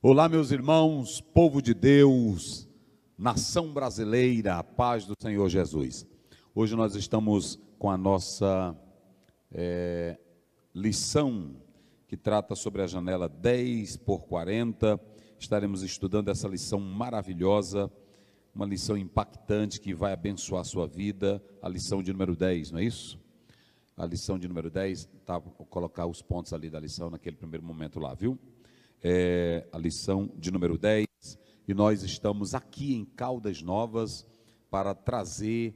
Olá, meus irmãos, povo de Deus, nação brasileira, a paz do Senhor Jesus. Hoje nós estamos com a nossa lição que trata sobre a janela 10 por 40. Estaremos estudando essa lição maravilhosa, uma lição impactante que vai abençoar a sua vida, a lição de número 10, não é isso? A lição de número 10, tá, vou colocar os pontos ali da lição naquele primeiro momento lá, viu? A lição de número 10, e nós estamos aqui em Caldas Novas para trazer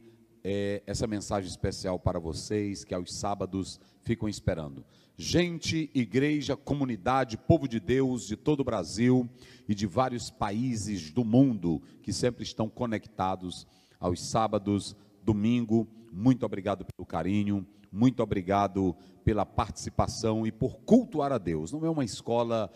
essa mensagem especial para vocês, que aos sábados ficam esperando. Gente, igreja, comunidade, povo de Deus de todo o Brasil e de vários países do mundo, que sempre estão conectados aos sábados, domingo, muito obrigado pelo carinho, muito obrigado pela participação e por cultuar a Deus. Não é uma escola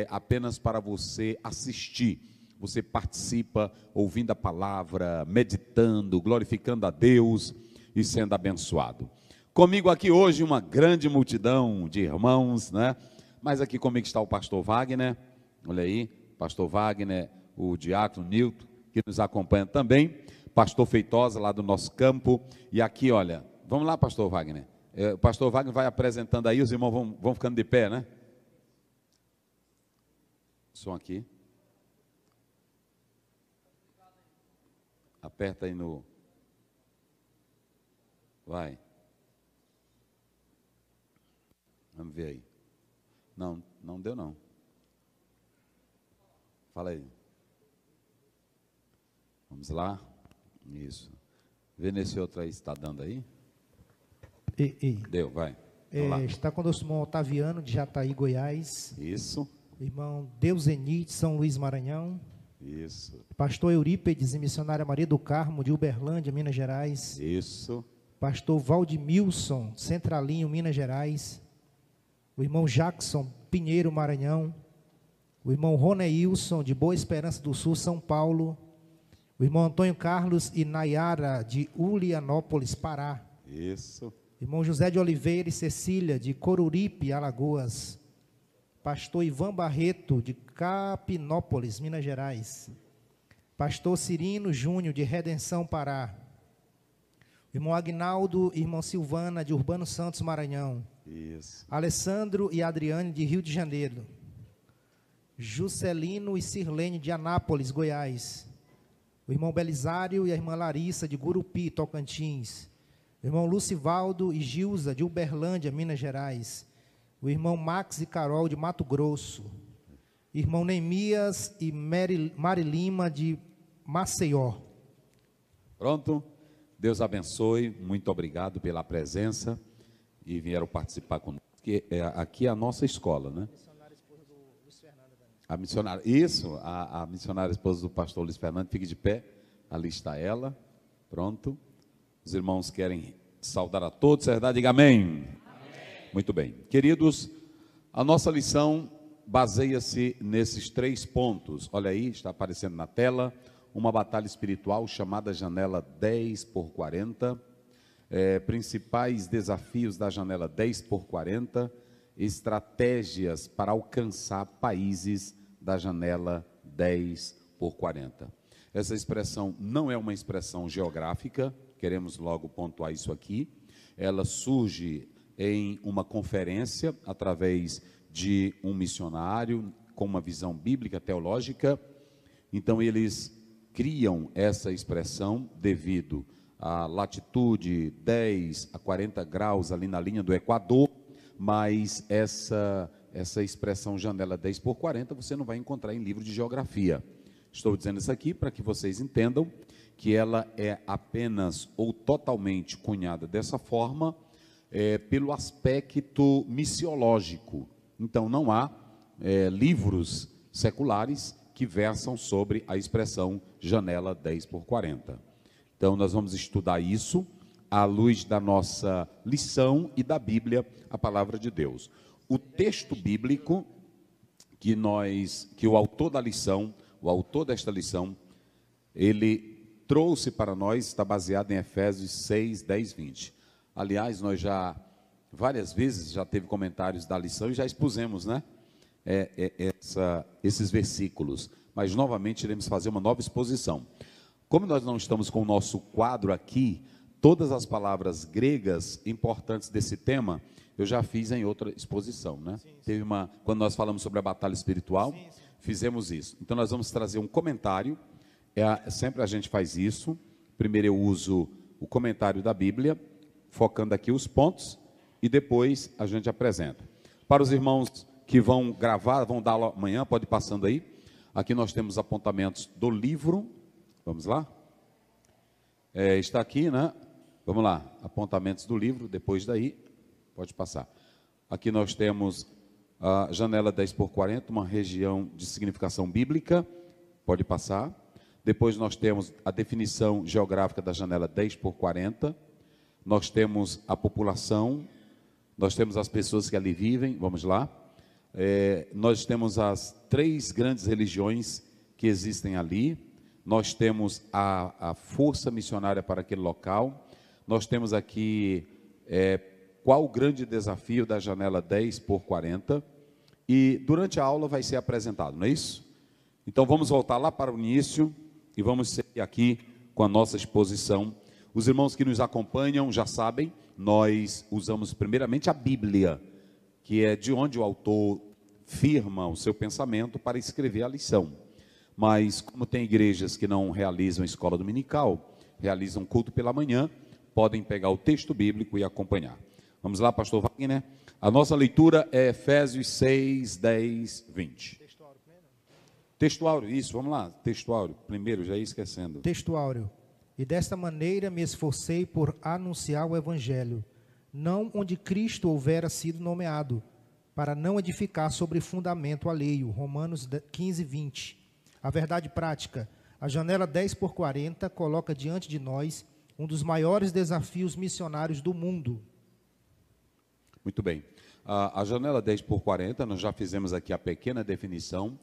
apenas para você assistir. Você participa ouvindo a palavra, meditando, glorificando a Deus e sendo abençoado. Comigo aqui hoje uma grande multidão de irmãos, né? Mas aqui comigo está o pastor Wagner, olha aí, pastor Wagner, o diácono Nilton, que nos acompanha também, pastor Feitosa lá do nosso campo, e aqui, olha, vamos lá, pastor Wagner. O pastor Wagner vai apresentando aí, os irmãos vão ficando de pé, né? Som aqui. Aperta aí no... Vai. Vamos ver aí. Não deu não. Fala aí. Vamos lá. Isso. Vê nesse outro aí, está dando aí? Deu, vai. Está conosco o irmão Otaviano, de Jataí, Goiás. Isso. Irmão Deusenir, de São Luís, Maranhão. Isso. Pastor Eurípedes e missionária Maria do Carmo, de Uberlândia, Minas Gerais. Isso. Pastor Valdemilson, Centralinho, Minas Gerais. O irmão Jackson Pinheiro, Maranhão. O irmão Roneilson, de Boa Esperança do Sul, São Paulo. O irmão Antônio Carlos e Nayara, de Ulianópolis, Pará. Isso. Irmão José de Oliveira e Cecília, de Coruripe, Alagoas. Pastor Ivan Barreto, de Capinópolis, Minas Gerais. Pastor Cirino Júnior, de Redenção, Pará. Irmão Agnaldo e irmã Silvana, de Urbano Santos, Maranhão. Isso. Alessandro e Adriane, de Rio de Janeiro. Juscelino e Sirlene, de Anápolis, Goiás. O irmão Belisário e a irmã Larissa, de Gurupi, Tocantins. O irmão Lucivaldo e Gilza, de Uberlândia, Minas Gerais. O irmão Max e Carol, de Mato Grosso. Irmão Neemias e Mari Lima, de Maceió. Pronto? Deus abençoe, muito obrigado pela presença e vieram participar conosco. Aqui é a nossa escola, né? Missionária esposa do Luiz Fernando. A missionária, isso, a missionária esposa do pastor Luiz Fernando, fique de pé, ali está ela, pronto. Os irmãos querem saudar a todos, verdade? Diga amém. Amém. Muito bem. Queridos, a nossa lição baseia-se nesses 3 pontos. Olha aí, está aparecendo na tela, uma batalha espiritual chamada janela 10 por 40. Principais desafios da janela 10 por 40, estratégias para alcançar países da janela 10 por 40. Essa expressão não é uma expressão geográfica, queremos logo pontuar isso aqui. Ela surge em uma conferência através de um missionário com uma visão bíblica, teológica. Então eles criam essa expressão devido à latitude 10 a 40 graus ali na linha do Equador, mas essa expressão janela 10 por 40 você não vai encontrar em livro de geografia. Estou dizendo isso aqui para que vocês entendam que ela é apenas ou totalmente cunhada dessa forma pelo aspecto missiológico. Então não há livros seculares que versam sobre a expressão janela 10 por 40. Então nós vamos estudar isso à luz da nossa lição e da Bíblia, a palavra de Deus. O texto bíblico que o autor da lição, o autor desta lição, ele trouxe para nós, está baseado em Efésios 6, 10, 20. Aliás, nós já várias vezes já teve comentários da lição e já expusemos, né? esses versículos, mas novamente iremos fazer uma nova exposição. Como nós não estamos com o nosso quadro aqui, todas as palavras gregas importantes desse tema, eu já fiz em outra exposição, né? Sim, sim. Teve quando nós falamos sobre a batalha espiritual, sim, sim. Fizemos isso. Então nós vamos trazer um comentário, sempre a gente faz isso. Primeiro eu uso o comentário da Bíblia, focando aqui os pontos, e depois a gente apresenta. Para os irmãos que vão gravar, vão dar aula amanhã, pode ir passando aí. Aqui nós temos apontamentos do livro, vamos lá? Está aqui, né? Vamos lá, apontamentos do livro, depois daí, pode passar. Aqui nós temos a janela 10x40, uma região de significação bíblica, pode passar. Depois nós temos a definição geográfica da janela 10x40, nós temos a população, nós temos as pessoas que ali vivem, vamos lá. Nós temos as 3 grandes religiões que existem ali, nós temos a força missionária para aquele local, nós temos aqui qual o grande desafio da janela 10x40, e durante a aula vai ser apresentado, não é isso? Então vamos voltar lá para o início e vamos seguir aqui com a nossa exposição. Os irmãos que nos acompanham já sabem, nós usamos primeiramente a Bíblia, que é de onde o autor firma o seu pensamento para escrever a lição. Mas como tem igrejas que não realizam escola dominical, realizam culto pela manhã, podem pegar o texto bíblico e acompanhar. Vamos lá, pastor Wagner. A nossa leitura é Efésios 6, 10, 20. Textuário primeiro? Textuário, isso, vamos lá. Textuário, primeiro, já ia esquecendo. Textuário. E desta maneira me esforcei por anunciar o evangelho, não onde Cristo houvera sido nomeado, para não edificar sobre fundamento alheio. Romanos 15, 20. A verdade prática. A janela 10x40 coloca diante de nós um dos maiores desafios missionários do mundo. Muito bem. A janela 10x40, nós já fizemos aqui a pequena definição.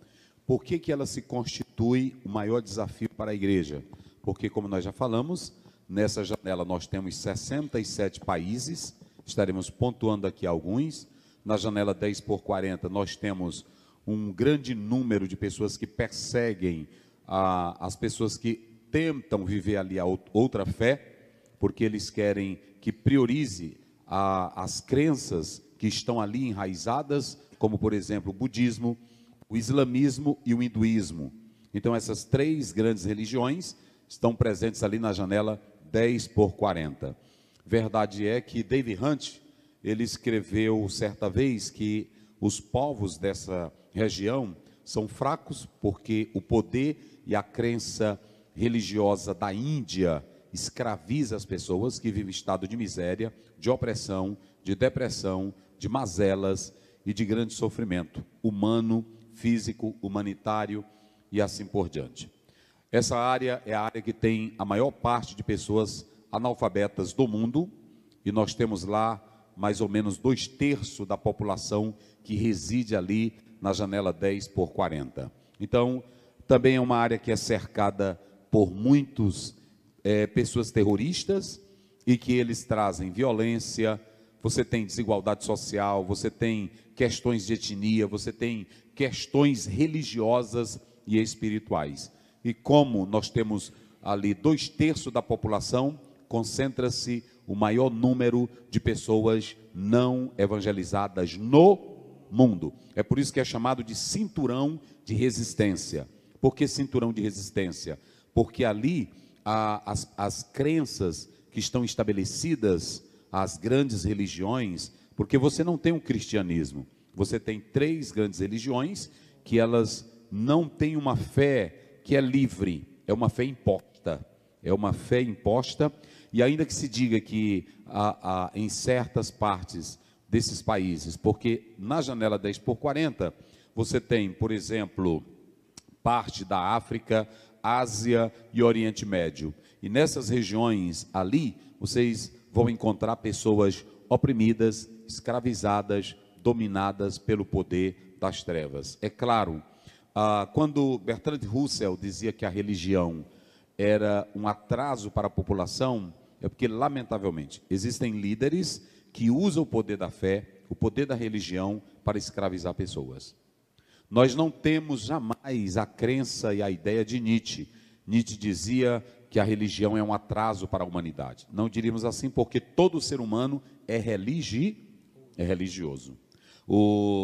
Por que ela se constitui o maior desafio para a igreja? Porque, como nós já falamos, nessa janela nós temos 67 países, estaremos pontuando aqui alguns. Na janela 10x40 nós temos um grande número de pessoas que perseguem as pessoas que tentam viver ali a outra fé, porque eles querem que priorize as crenças que estão ali enraizadas, como por exemplo o budismo, o islamismo e o hinduísmo. Então essas 3 grandes religiões estão presentes ali na janela 10x40. Verdade é que David Hunt, ele escreveu certa vez que os povos dessa região são fracos porque o poder e a crença religiosa da Índia escraviza as pessoas que vivem em estado de miséria, de opressão, de depressão, de mazelas e de grande sofrimento humano, físico, humanitário e assim por diante. Essa área é a área que tem a maior parte de pessoas analfabetas do mundo, e nós temos lá mais ou menos 2/3 da população que reside ali na janela 10x40. Então, também é uma área que é cercada por muitos pessoas terroristas, e que eles trazem violência, você tem desigualdade social, você tem questões de etnia, você tem questões religiosas e espirituais. E como nós temos ali 2/3 da população, concentra-se o maior número de pessoas não evangelizadas no mundo. É por isso que é chamado de cinturão de resistência. Por que cinturão de resistência? Porque ali as crenças que estão estabelecidas, as grandes religiões, porque você não tem um cristianismo, você tem 3 grandes religiões que elas não têm uma fé que é livre, é uma fé imposta, e ainda que se diga que em certas partes desses países, porque na janela 10x40, você tem, por exemplo, parte da África, Ásia e Oriente Médio, e nessas regiões ali, vocês vão encontrar pessoas oprimidas, escravizadas, dominadas pelo poder das trevas. É claro, quando Bertrand Russell dizia que a religião era um atraso para a população, é porque, lamentavelmente, existem líderes que usam o poder da fé, o poder da religião, para escravizar pessoas. Nós não temos jamais a crença e a ideia de Nietzsche. Nietzsche dizia que a religião é um atraso para a humanidade. Não diríamos assim porque todo ser humano é religioso.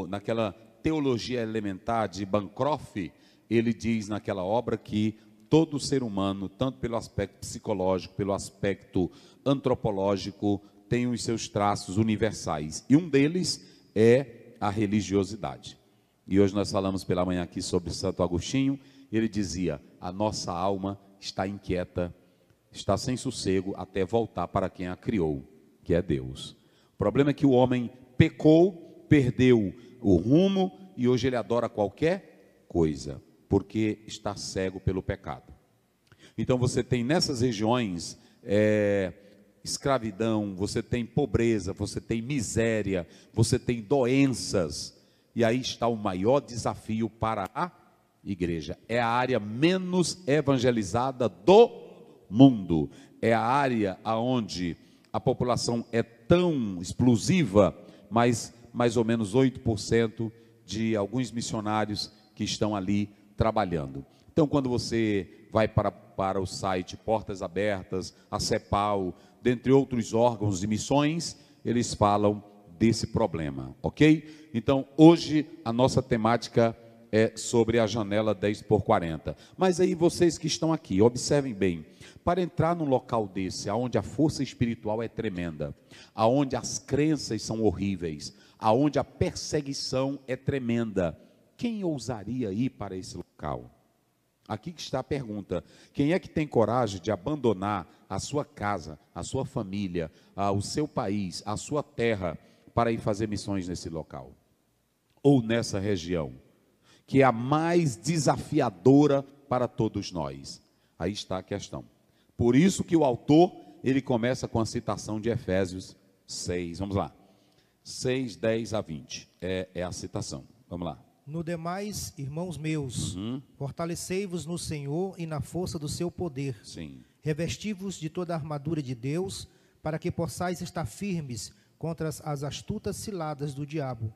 Naquela teologia elementar de Bancroft, ele diz naquela obra que todo ser humano, tanto pelo aspecto psicológico, pelo aspecto antropológico, tem os seus traços universais. E um deles é a religiosidade. E hoje nós falamos pela manhã aqui sobre Santo Agostinho. Ele dizia: a nossa alma está inquieta, está sem sossego até voltar para quem a criou, que é Deus. O problema é que o homem pecou, perdeu o rumo e hoje ele adora qualquer coisa, porque está cego pelo pecado. Então você tem nessas regiões escravidão, você tem pobreza, você tem miséria, você tem doenças. E aí está o maior desafio para a igreja. É a área menos evangelizada do mundo. É a área onde a população é tão explosiva, mas mais ou menos 8% de alguns missionários que estão ali trabalhando. Então, quando você vai para o site Portas Abertas, a CEPAL, dentre outros órgãos de missões, eles falam desse problema, ok? Então, hoje a nossa temática é sobre a janela 10x40. Mas aí vocês que estão aqui, observem bem, para entrar num local desse, onde a força espiritual é tremenda, aonde as crenças são horríveis, aonde a perseguição é tremenda, quem ousaria ir para esse local? Aqui que está a pergunta: quem é que tem coragem de abandonar a sua casa, a sua família, o seu país, a sua terra, para ir fazer missões nesse local? Ou nessa região, que é a mais desafiadora para todos nós? Aí está a questão. Por isso que o autor, ele começa com a citação de Efésios 6, vamos lá, 6, 10 a 20, é a citação, vamos lá. No demais, irmãos meus, fortalecei-vos no Senhor e na força do seu poder. Sim. Revesti-vos de toda a armadura de Deus, para que possais estar firmes contra as astutas ciladas do diabo.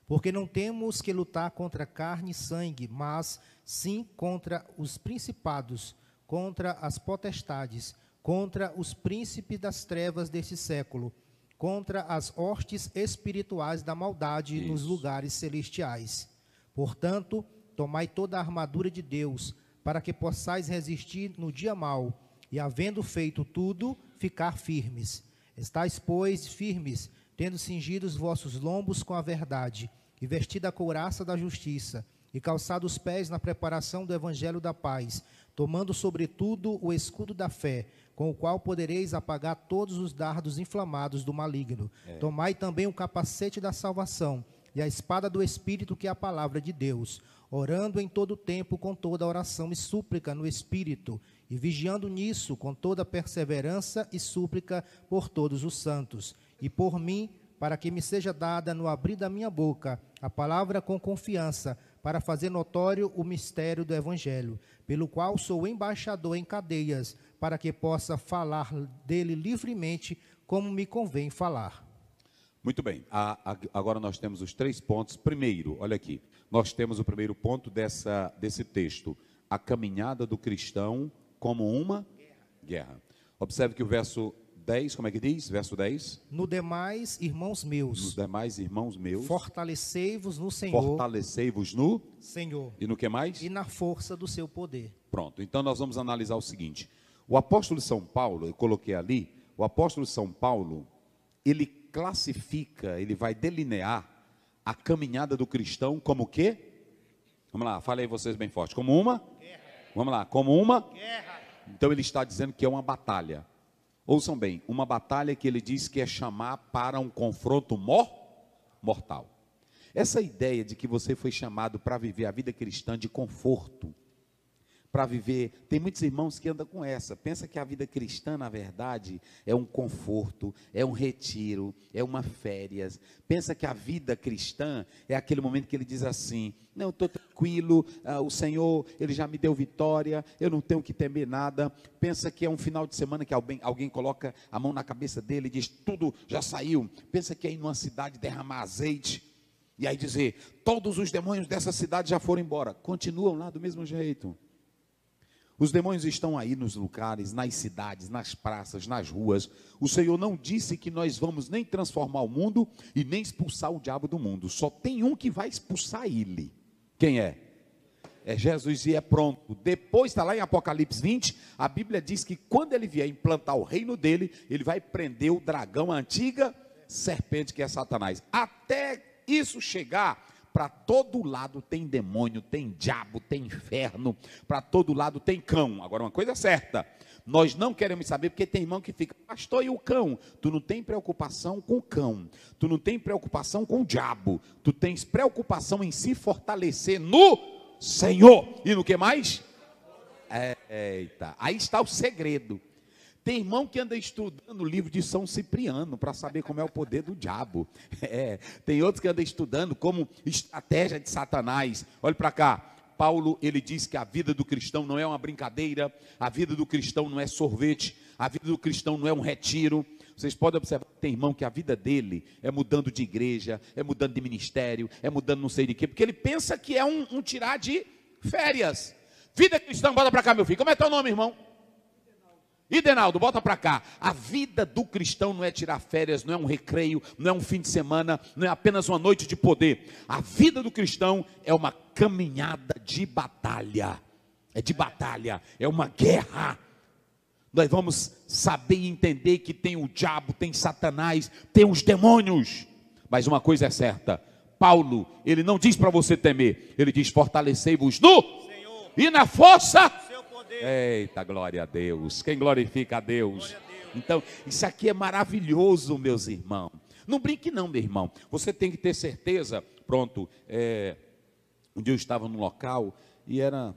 Porque não temos que lutar contra carne e sangue, mas sim contra os principados, contra as potestades, contra os príncipes das trevas deste século, contra as hostes espirituais da maldade nos lugares celestiais. Portanto, tomai toda a armadura de Deus, para que possais resistir no dia mau, e havendo feito tudo, ficar firmes. Estais, pois, firmes, tendo cingido os vossos lombos com a verdade, e vestida a couraça da justiça, e calçado os pés na preparação do evangelho da paz, tomando sobretudo o escudo da fé, com o qual podereis apagar todos os dardos inflamados do maligno. Tomai também o capacete da salvação, e a espada do Espírito, que é a palavra de Deus, orando em todo tempo com toda oração e súplica no Espírito, e vigiando nisso com toda perseverança e súplica por todos os santos, e por mim, para que me seja dada no abrir da minha boca a palavra com confiança, para fazer notório o mistério do Evangelho, pelo qual sou embaixador em cadeias, para que possa falar dele livremente, como me convém falar. Muito bem, agora nós temos os 3 pontos. Primeiro, olha aqui, nós temos o primeiro ponto desse texto: a caminhada do cristão como uma guerra. Observe que o verso 10, como é que diz? Verso 10. No demais, irmãos meus. Nos demais, irmãos meus. Fortalecei-vos no Senhor. Fortalecei-vos no Senhor. E no que mais? E na força do seu poder. Pronto, então nós vamos analisar o seguinte. O apóstolo São Paulo, eu coloquei ali, o apóstolo São Paulo, ele classifica, ele vai delinear a caminhada do cristão como o quê? Vamos lá, falem aí vocês bem forte. Como uma? Guerra. Vamos lá, como uma? Guerra. Então ele está dizendo que é uma batalha. Ouçam bem, uma batalha que ele diz que é chamar para um confronto mortal. Essa ideia de que você foi chamado para viver a vida cristã de conforto, para viver, tem muitos irmãos que andam com essa, pensa que a vida cristã, na verdade, é um conforto, é um retiro, é uma férias, pensa que a vida cristã é aquele momento que ele diz assim: não, eu estou tranquilo, o Senhor, Ele já me deu vitória, eu não tenho que temer nada. Pensa que é um final de semana que alguém coloca a mão na cabeça dele e diz: tudo já saiu. Pensa que é ir numa cidade derramar azeite. E aí dizer, todos os demônios dessa cidade já foram embora. Continuam lá do mesmo jeito. Os demônios estão aí nos lugares, nas cidades, nas praças, nas ruas. O Senhor não disse que nós vamos nem transformar o mundo e nem expulsar o diabo do mundo. Só tem um que vai expulsar ele. Quem é? É Jesus, e é pronto. Depois está lá em Apocalipse 20, a Bíblia diz que quando ele vier implantar o reino dele, ele vai prender o dragão, a antiga serpente que é Satanás. Até isso chegar, para todo lado tem demônio, tem diabo, tem inferno, para todo lado tem cão. Agora, uma coisa é certa, nós não queremos saber, porque tem irmão que fica, pastor, e o cão? Tu não tem preocupação com o cão, tu não tem preocupação com o diabo, tu tens preocupação em se fortalecer no Senhor. E no que mais? Eita, aí está o segredo. Tem irmão que anda estudando o livro de São Cipriano para saber como é o poder do diabo. Tem outros que andam estudando como estratégia de Satanás. Olha para cá. Paulo, ele diz que a vida do cristão não é uma brincadeira, a vida do cristão não é sorvete, a vida do cristão não é um retiro. Vocês podem observar que tem irmão que a vida dele é mudando de igreja, é mudando de ministério, é mudando não sei de quê, porque ele pensa que é um tirar de férias. Vida cristã, bota para cá, meu filho. Como é teu nome, irmão? Idenaldo, bota para cá. A vida do cristão não é tirar férias, não é um recreio, não é um fim de semana, não é apenas uma noite de poder. A vida do cristão é uma caminhada de batalha. É de batalha, é uma guerra. Nós vamos saber e entender que tem o diabo, tem Satanás, tem os demônios. Mas uma coisa é certa, Paulo, ele não diz para você temer, ele diz fortalecei-vos no Senhor e na força. Eita, glória a Deus. Quem glorifica a Deus? Então, isso aqui é maravilhoso, meus irmãos. Não brinque não, meu irmão. Você tem que ter certeza. Pronto, um dia eu estava num local e era,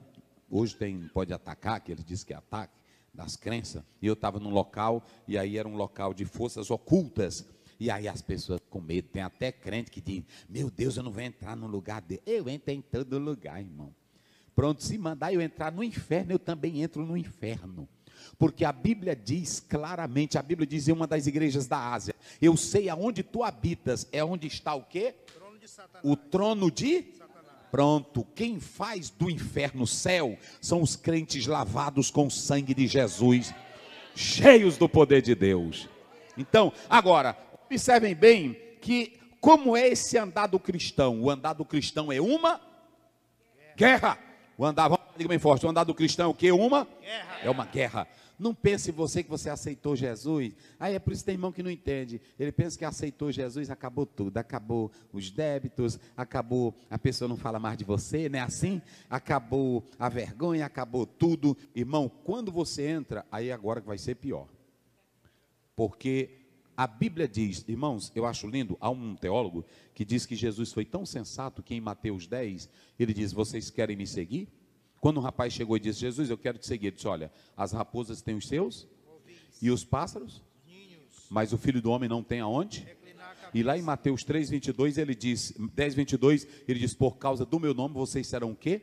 hoje pode atacar, que ele diz que é ataque das crenças, e eu estava num local, e aí era um local de forças ocultas, e aí as pessoas com medo, tem até crente que diz, meu Deus, eu não vou entrar num lugar dele. Eu entro em todo lugar, irmão. Pronto, se mandar eu entrar no inferno, eu também entro no inferno. Porque a Bíblia diz claramente, a Bíblia diz em uma das igrejas da Ásia, eu sei aonde tu habitas, é onde está o quê? Trono de Satanás. O trono de Satanás. Pronto, quem faz do inferno céu, são os crentes lavados com o sangue de Jesus, cheios do poder de Deus. Então, agora, observem bem, que como é esse andar do cristão? O andar do cristão é uma guerra. O andar, diga bem forte, o andar do cristão é o quê? Uma guerra. É uma guerra. Não pense você que você aceitou Jesus. Aí é por isso que tem irmão que não entende. Ele pensa que aceitou Jesus, acabou tudo. Acabou os débitos, acabou, a pessoa não fala mais de você, não é assim? Acabou a vergonha, acabou tudo. Irmão, quando você entra, aí agora que vai ser pior. Porque a Bíblia diz, irmãos, eu acho lindo, há um teólogo que diz que Jesus foi tão sensato que em Mateus 10, ele diz, vocês querem me seguir? Quando um rapaz chegou e disse, Jesus, eu quero te seguir, ele disse, olha, as raposas têm os seus, e os pássaros, mas o Filho do Homem não tem aonde? E lá em Mateus 3:22, ele diz, 10:22, ele diz, por causa do meu nome, vocês serão o quê?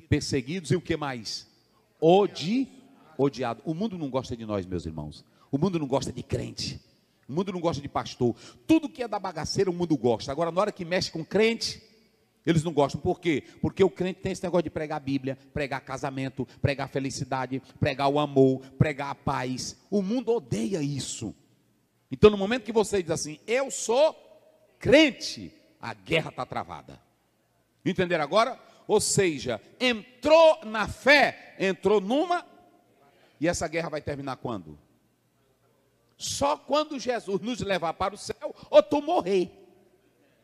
Perseguidos, e o que mais? Odiado. O mundo não gosta de nós, meus irmãos. O mundo não gosta de crente. O mundo não gosta de pastor. Tudo que é da bagaceira, o mundo gosta. Agora, na hora que mexe com crente, eles não gostam. Por quê? Porque o crente tem esse negócio de pregar a Bíblia, pregar casamento, pregar a felicidade, pregar o amor, pregar a paz. O mundo odeia isso. Então, no momento que você diz assim, eu sou crente, a guerra está travada. Entenderam agora? Ou seja, entrou na fé, entrou numa, e essa guerra vai terminar quando? Só quando Jesus nos levar para o céu, ou tu morrer.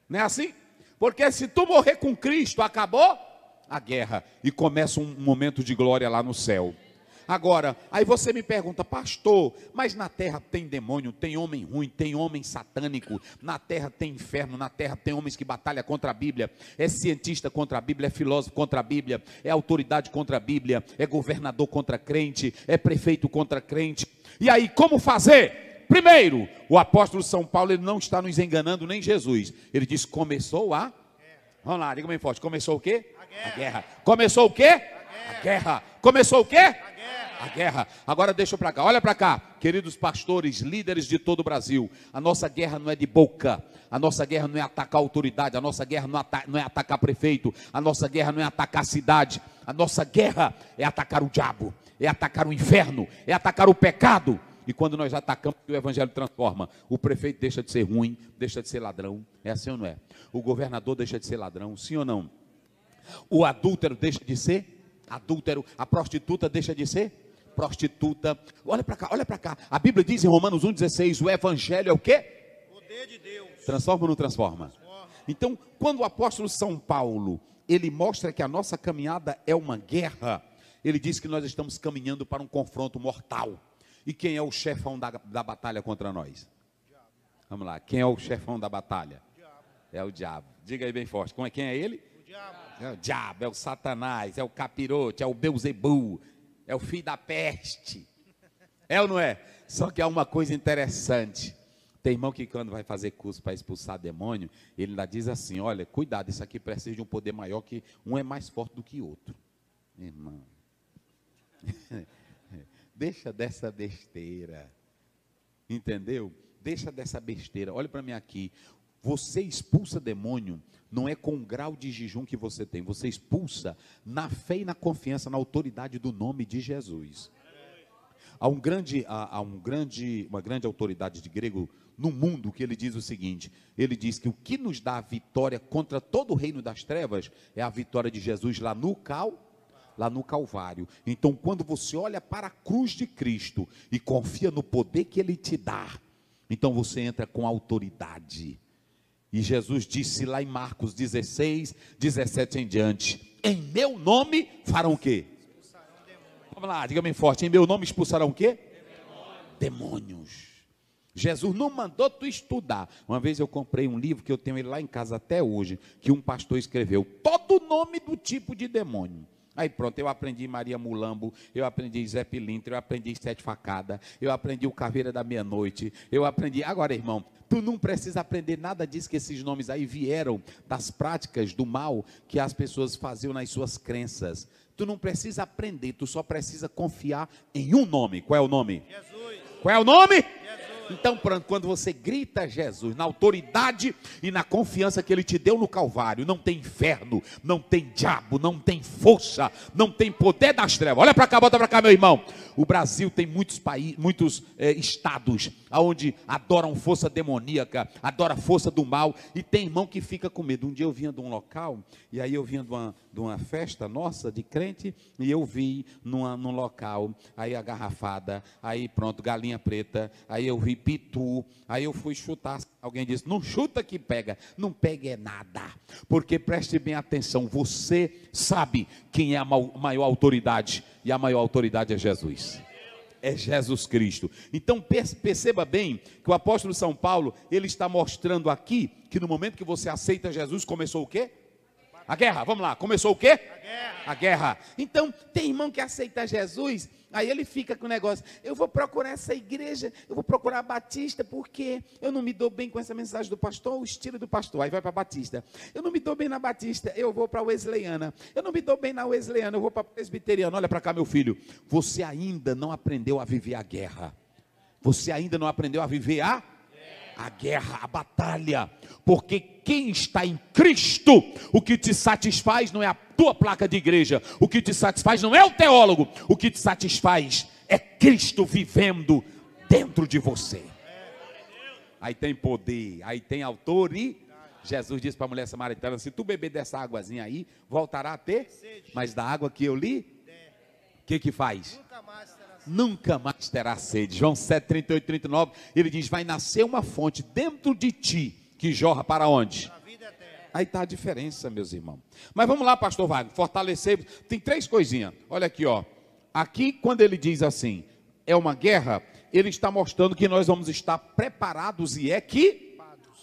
Não é assim? Porque se tu morrer com Cristo, acabou a guerra, e começa um momento de glória lá no céu. Agora, aí você me pergunta, pastor, mas na terra tem demônio, tem homem ruim, tem homem satânico, na terra tem inferno, na terra tem homens que batalham contra a Bíblia, é cientista contra a Bíblia, é filósofo contra a Bíblia, é autoridade contra a Bíblia, é governador contra crente, é prefeito contra crente. E aí, como fazer? Primeiro, o apóstolo São Paulo, ele não está nos enganando, nem Jesus. Ele diz, começou a... Vamos lá, diga bem forte, começou o quê? A guerra. Começou o quê? A guerra. Começou o quê? A guerra. Agora deixa para cá, olha para cá. Queridos pastores, líderes de todo o Brasil, a nossa guerra não é de boca. A nossa guerra não é atacar a autoridade. A nossa guerra não é atacar prefeito. A nossa guerra não é atacar a cidade. A nossa guerra é atacar o diabo. É atacar o inferno. É atacar o pecado. E quando nós atacamos, o evangelho transforma. O prefeito deixa de ser ruim, deixa de ser ladrão. É assim ou não é? O governador deixa de ser ladrão, sim ou não? O adúltero deixa de ser adúltero. A prostituta deixa de ser prostituta. Olha para cá, olha para cá. A Bíblia diz em Romanos 1,16, o evangelho é o quê? Poder de Deus. Transforma ou não transforma? Então, quando o apóstolo São Paulo, ele mostra que a nossa caminhada é uma guerra, ele diz que nós estamos caminhando para um confronto mortal. E quem é o chefão da batalha contra nós? Vamos lá, quem é o chefão da batalha? É o diabo. Diga aí bem forte, quem é ele? O diabo. É o diabo, é o Satanás, é o capirote, é o Beuzebu, é o filho da peste. É ou não é? Só que há uma coisa interessante. Tem irmão que quando vai fazer curso para expulsar demônio, ele ainda diz assim, olha, cuidado, isso aqui precisa de um poder maior, que um é mais forte do que o outro. Irmão, deixa dessa besteira, entendeu? Deixa dessa besteira, olha para mim aqui, você expulsa demônio, não é com o grau de jejum que você tem, você expulsa na fé e na confiança, na autoridade do nome de Jesus. Há uma grande autoridade de grego no mundo que ele diz o seguinte, ele diz que o que nos dá a vitória contra todo o reino das trevas é a vitória de Jesus lá no Calvário. Então, quando você olha para a cruz de Cristo e confia no poder que Ele te dá, então você entra com autoridade. E Jesus disse lá em Marcos 16, 17 em diante, em meu nome farão o quê? Vamos lá, diga bem forte, em meu nome expulsarão o quê? Demônios. Jesus não mandou tu estudar. Uma vez eu comprei um livro que eu tenho ele lá em casa até hoje, que um pastor escreveu, todo o nome do tipo de demônio. Aí pronto, eu aprendi Maria Mulambo, eu aprendi Zé Pilintra, eu aprendi Sete Facadas, eu aprendi o Caveira da Meia-Noite, eu aprendi... Agora, irmão, tu não precisa aprender nada disso, que esses nomes aí vieram das práticas do mal que as pessoas faziam nas suas crenças. Tu não precisa aprender, tu só precisa confiar em um nome. Qual é o nome? Jesus. Qual é o nome? Jesus. Então, pronto, quando você grita Jesus, na autoridade e na confiança que Ele te deu no Calvário, não tem inferno, não tem diabo, não tem força, não tem poder das trevas. Olha para cá, bota para cá, meu irmão. O Brasil tem muitos estados onde adoram força demoníaca, adoram força do mal, e tem irmão que fica com medo. Um dia eu vinha de um local, e aí eu vinha de uma festa nossa, de crente, e eu vi num local, aí a garrafada, aí pronto, galinha preta, aí eu vi pitu, aí eu fui chutar, alguém disse, não chuta que pega, não pega é nada, porque preste bem atenção, você sabe quem é a maior autoridade, e a maior autoridade é Jesus. É Jesus Cristo. Então perceba bem que o apóstolo São Paulo, ele está mostrando aqui, que no momento que você aceita Jesus, começou o quê? A guerra, vamos lá, começou o quê? A guerra. Então, tem irmão que aceita Jesus, aí ele fica com o negócio, eu vou procurar essa igreja, eu vou procurar a Batista, porque eu não me dou bem com essa mensagem do pastor, o estilo do pastor, aí vai para a Batista. Eu não me dou bem na Batista, eu vou para a Wesleyana. Eu não me dou bem na Wesleyana, eu vou para a Presbiteriana. Olha para cá, meu filho, você ainda não aprendeu a viver a guerra. Você ainda não aprendeu a viver a guerra, a batalha, porque quem está em Cristo, o que te satisfaz não é a tua placa de igreja, o que te satisfaz não é o teólogo, o que te satisfaz é Cristo vivendo dentro de você. Aí tem poder, aí tem autoridade. Jesus disse para a mulher samaritana, se tu beber dessa águazinha aí, voltará a ter, mas da água que eu li, o que faz? Nunca mais terá sede. João 7, 38, 39, ele diz, vai nascer uma fonte dentro de ti, que jorra para onde? Aí está a diferença, meus irmãos. Mas vamos lá, pastor Wagner, fortalecer, tem 3 coisinhas, olha aqui, ó. Aqui, quando ele diz assim, é uma guerra, ele está mostrando que nós vamos estar preparados e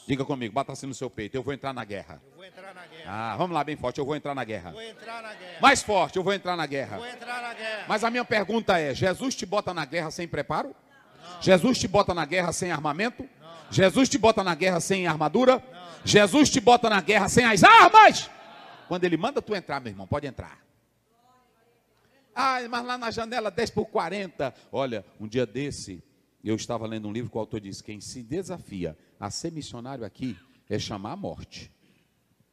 diga comigo, bata assim no seu peito, eu vou entrar na guerra. Eu vou entrar na guerra. Ah, vamos lá bem forte, eu vou entrar na guerra. Vou entrar na guerra. Mais forte, eu vou entrar na guerra. Vou entrar na guerra. Mas a minha pergunta é, Jesus te bota na guerra sem preparo? Não. Jesus te bota na guerra sem armamento? Não. Jesus te bota na guerra sem armadura? Não. Jesus te bota na guerra sem as armas? Não. Quando ele manda tu entrar, meu irmão, pode entrar. Ah, mas lá na janela 10x40. Olha, um dia desse, eu estava lendo um livro que o autor diz: quem se desafia a ser missionário aqui é chamar a morte.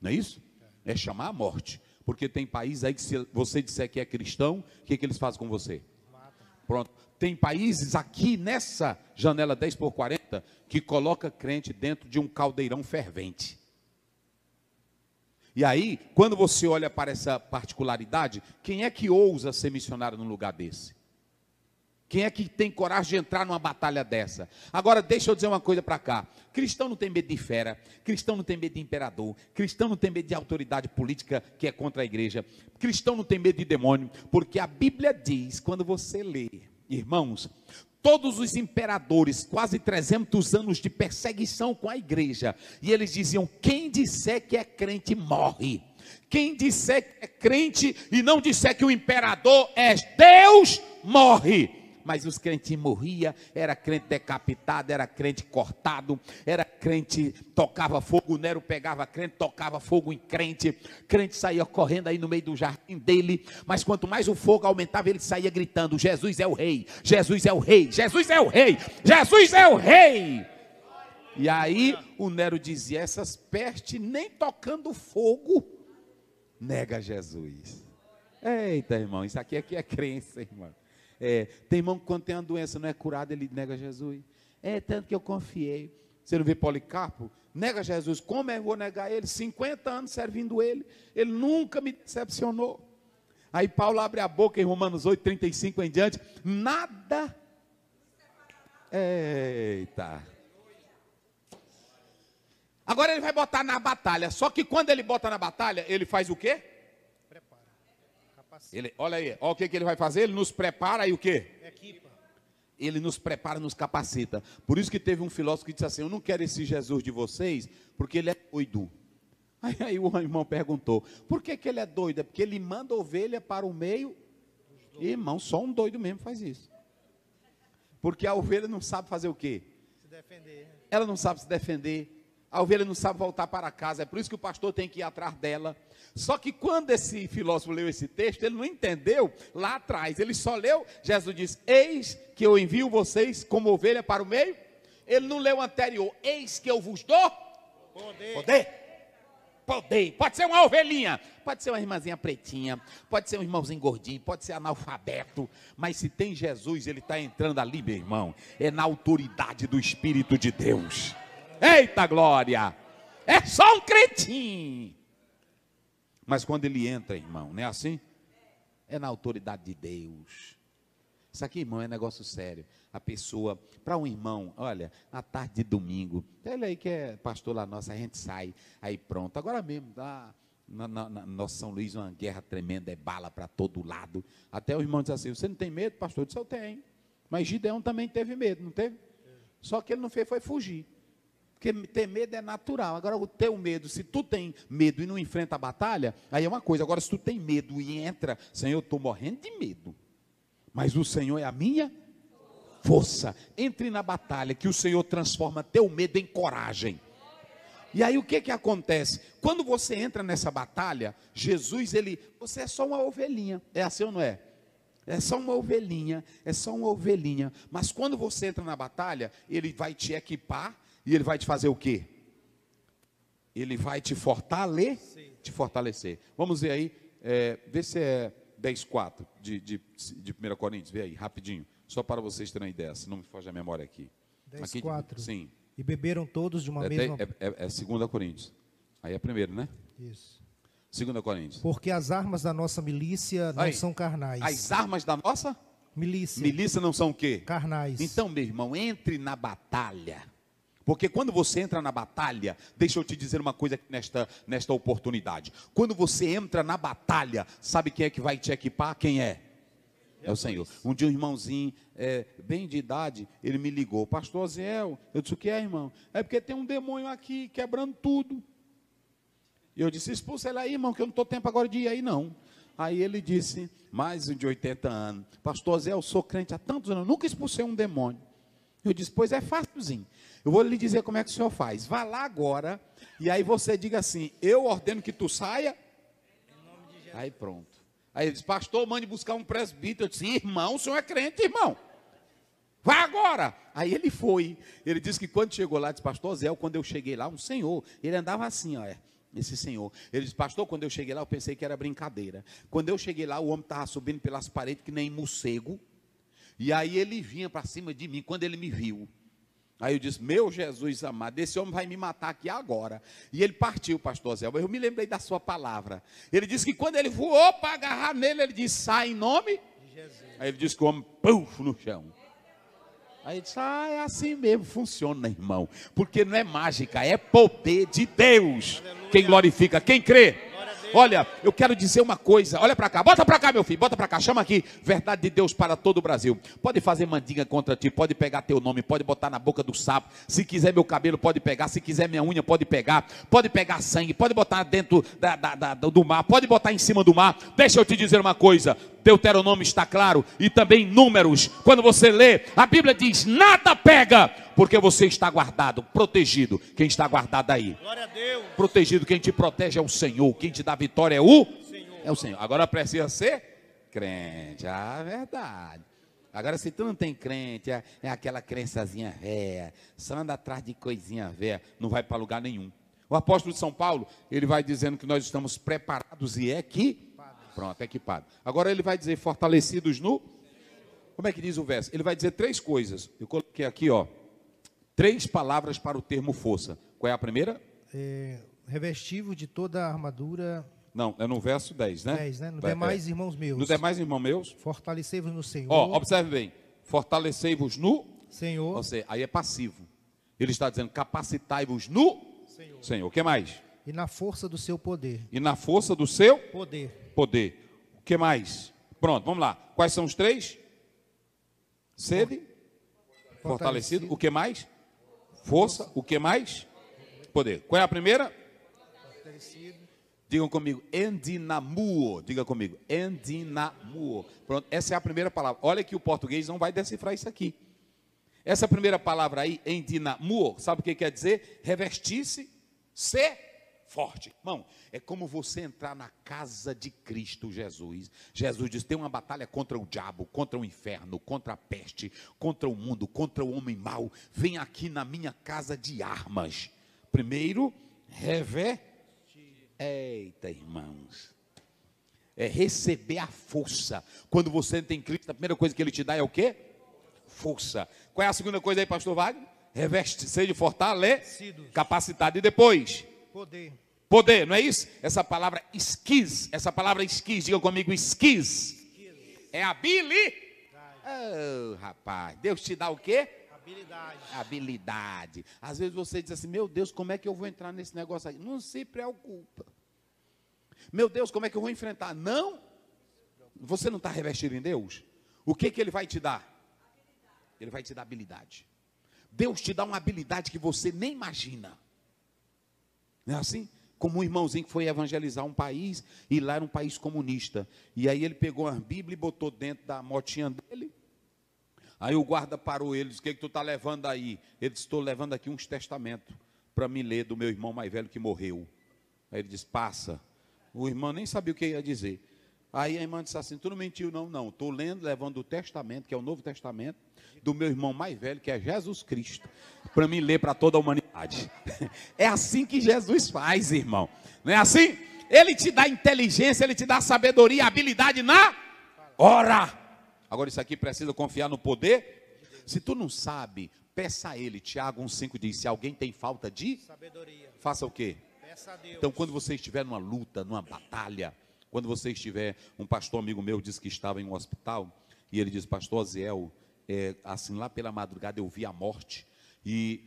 Não é isso? É chamar a morte. Porque tem países aí que, se você disser que é cristão, o que eles fazem com você? Pronto. Tem países aqui nessa janela 10x40 que coloca crente dentro de um caldeirão fervente. E aí, quando você olha para essa particularidade, quem é que ousa ser missionário num lugar desse? Quem é que tem coragem de entrar numa batalha dessa? Agora, deixa eu dizer uma coisa para cá. Cristão não tem medo de fera, cristão não tem medo de imperador, cristão não tem medo de autoridade política que é contra a igreja, cristão não tem medo de demônio, porque a Bíblia diz, quando você lê, irmãos, todos os imperadores, quase 300 anos de perseguição com a igreja, e eles diziam: quem disser que é crente morre. Quem disser que é crente e não disser que o imperador é Deus, morre. Mas os crentes morriam, era crente decapitado, era crente cortado, era crente, tocava fogo, o Nero pegava crente, tocava fogo em crente, crente saía correndo aí no meio do jardim dele, mas quanto mais o fogo aumentava, ele saía gritando: Jesus é o rei, Jesus é o rei, Jesus é o rei, Jesus é o rei. E aí o Nero dizia: essas pestes nem tocando fogo, nega Jesus. Eita, irmão, isso aqui é crença, irmão. Tem irmão que quando tem uma doença não é curado, ele nega Jesus. Tanto que eu confiei. Você não vê Policarpo? Nega Jesus. Como eu vou negar ele? 50 anos servindo ele nunca me decepcionou. Aí Paulo abre a boca em Romanos 8:35 em diante: nada. Eita. Agora ele vai botar na batalha. Só que quando ele bota na batalha, ele faz o quê? Olha aí, olha o que ele vai fazer. Ele nos prepara e o quê? Equipa. Ele nos prepara, nos capacita. Por isso que teve um filósofo que disse assim: eu não quero esse Jesus de vocês, porque ele é doido. Aí o irmão perguntou: por que ele é doido? É porque ele manda ovelha para o meio. Irmão, só um doido mesmo faz isso. Porque a ovelha não sabe fazer o quê? Se defender. Ela não sabe se defender. A ovelha não sabe voltar para casa. É por isso que o pastor tem que ir atrás dela. Só que quando esse filósofo leu esse texto, ele não entendeu lá atrás. Ele só leu, Jesus diz: eis que eu envio vocês como ovelha para o meio. Ele não leu o anterior: eis que eu vos dou poder. Pode ser uma ovelhinha, pode ser uma irmãzinha pretinha, pode ser um irmãozinho gordinho, pode ser analfabeto, mas se tem Jesus, ele está entrando ali, meu irmão, é na autoridade do Espírito de Deus. Eita glória! É só um cretinho. Mas quando ele entra, irmão, não é assim? É na autoridade de Deus. Isso aqui, irmão, é negócio sério. A pessoa, para um irmão, olha, na tarde de domingo, ele aí que é pastor lá nosso, a gente sai, aí pronto. Agora mesmo, lá na nosso São Luís, uma guerra tremenda, é bala para todo lado. Até o irmão diz assim: você não tem medo, pastor? Eu disse: eu tenho. Mas Gideão também teve medo, não teve? Só que ele não fez, foi fugir. Porque ter medo é natural. Agora o teu medo, se tu tem medo e não enfrenta a batalha, aí é uma coisa. Agora se tu tem medo e entra: Senhor, eu estou morrendo de medo, mas o Senhor é a minha força. Entre na batalha, que o Senhor transforma teu medo em coragem. E aí o que acontece? Quando você entra nessa batalha, Jesus, você é só uma ovelhinha. É assim ou não é? É só uma ovelhinha, Mas quando você entra na batalha, ele vai te equipar. E ele vai te fazer o quê? Ele vai te fortalecer. Vamos ver aí, vê se é 10:4 de 1 Coríntios, vê aí, rapidinho. Só para vocês terem uma ideia, se não me foge a memória aqui. 10:4. Sim. E beberam todos de uma mesma... É 2 Coríntios. Aí é primeiro, né? Isso. 2 Coríntios. Porque as armas da nossa milícia não são carnais. As armas da nossa? Milícia não são o quê? Carnais. Então, meu irmão, entre na batalha. Porque quando você entra na batalha, deixa eu te dizer uma coisa nesta oportunidade. Quando você entra na batalha, sabe quem é que vai te equipar? Quem é? É o Senhor. Um dia um irmãozinho, bem de idade, ele me ligou: pastor Zéu. Eu disse: o que é, irmão? É porque tem um demônio aqui, quebrando tudo. E eu disse: expulsa ele aí, irmão, que eu não estou tempo agora de ir aí, não. Aí ele disse, mais um de 80 anos: pastor Zé, eu sou crente há tantos anos, eu nunca expulsei um demônio. Eu disse: pois é fácilzinho. Eu vou lhe dizer como é que o senhor faz. Vá lá agora, e aí você diga assim: eu ordeno que tu saia. Aí pronto. Aí ele disse, pastor, mande buscar um presbítero. Eu disse, irmão, o senhor é crente, irmão. Vai agora. Aí ele foi. Ele disse que quando chegou lá, disse, pastor Zé, quando eu cheguei lá, um senhor, ele andava assim, ó, esse senhor. Ele disse, pastor, quando eu cheguei lá, eu pensei que era brincadeira. Quando eu cheguei lá, o homem estava subindo pelas paredes que nem morcego. E aí ele vinha para cima de mim, quando ele me viu. Aí eu disse, meu Jesus amado, esse homem vai me matar aqui agora. E ele partiu, pastor Zé. Eu me lembrei da sua palavra. Ele disse que quando ele voou para agarrar nele, ele disse, sai em nome de Jesus. Aí ele disse que o homem, puf, no chão. Aí ele disse, é assim mesmo, funciona, irmão. Porque não é mágica, é poder de Deus. Aleluia. Quem glorifica, quem crê. Olha, eu quero dizer uma coisa, olha para cá, bota para cá meu filho, bota para cá, chama aqui, verdade de Deus para todo o Brasil. Pode fazer mandinga contra ti, pode pegar teu nome, pode botar na boca do sapo, se quiser meu cabelo pode pegar, se quiser minha unha pode pegar sangue, pode botar dentro do mar, pode botar em cima do mar. Deixa eu te dizer uma coisa, Deuteronômio está claro, e também Números, quando você lê, a Bíblia diz, nada pega, porque você está guardado, protegido. Quem está guardado aí? Glória a Deus. Protegido, quem te protege é o Senhor, quem te dá vitória é o Senhor. É o Senhor. Agora precisa ser crente, verdade. Agora se tu não tem crente, é aquela crençazinha véia, só anda atrás de coisinha véia, não vai para lugar nenhum. O apóstolo de São Paulo, ele vai dizendo que nós estamos preparados e pronto, equipado. Agora ele vai dizer fortalecidos no, como é que diz o verso? Ele vai dizer 3 coisas, eu coloquei aqui, 3 palavras para o termo força. Qual é a primeira? Revestivo de toda a armadura. Não, é no verso 10, né? 10, né? No demais, irmãos meus. No demais, irmãos meus. Fortalecei-vos no Senhor. Observe bem. Fortalecei-vos no Senhor. Ou seja, aí é passivo. Ele está dizendo, capacitai-vos no Senhor. O que mais? E na força do seu poder. E na força do seu poder. O que mais? Pronto, vamos lá. Quais são os 3? Sede. Fortalecido. O que mais? Força. O que mais? Poder. Qual é a primeira? Fortalecido. Digam comigo, endinamuo. Diga comigo, endinamuo. Pronto, essa é a primeira palavra. Olha que o português não vai decifrar isso aqui. Essa primeira palavra aí, endinamuo, sabe o que quer dizer? Revestir-se, ser forte. Irmão, é como você entrar na casa de Cristo Jesus. Jesus diz, tem uma batalha contra o diabo, contra o inferno, contra a peste, contra o mundo, contra o homem mau. Vem aqui na minha casa de armas. Primeiro, eita, irmãos. É receber a força. Quando você entra em Cristo, a primeira coisa que ele te dá é o quê? Força. Qual é a segunda coisa aí, pastor Wagner? Reveste-se de fortalecido, capacitado. E depois? Poder, não é isso? Essa palavra esquis, diga comigo, esquis. É habilidade. Oh, rapaz, Deus te dá o quê? Habilidade. Às vezes você diz assim, meu Deus, como é que eu vou entrar nesse negócio aí? Não se preocupa. Meu Deus, como é que eu vou enfrentar? Não. Você não está revestido em Deus? O que Ele vai te dar? Ele vai te dar habilidade. Deus te dá uma habilidade que você nem imagina. Não é assim? Como um irmãozinho que foi evangelizar um país, e lá era um país comunista. E aí ele pegou a Bíblia e botou dentro da motinha dele. Aí o guarda parou ele, disse, o que tu está levando aí? Ele disse, estou levando aqui uns testamentos para me ler do meu irmão mais velho que morreu. Aí ele disse, passa. O irmão nem sabia o que ia dizer. Aí a irmã disse assim, tu não mentiu não, estou levando o testamento, que é o Novo Testamento, do meu irmão mais velho, que é Jesus Cristo, para me ler para toda a humanidade. É assim que Jesus faz, irmão. Não é assim? Ele te dá inteligência, ele te dá sabedoria, habilidade na hora. Agora isso aqui precisa confiar no poder. Se tu não sabe, peça a ele. Tiago 1,5 diz, se alguém tem falta de sabedoria, faça o quê? Peça a Deus. Então quando você estiver numa luta, numa batalha, quando você estiver, um pastor amigo meu disse que estava em um hospital, e ele disse, pastor Aziel, assim lá pela madrugada eu vi a morte, e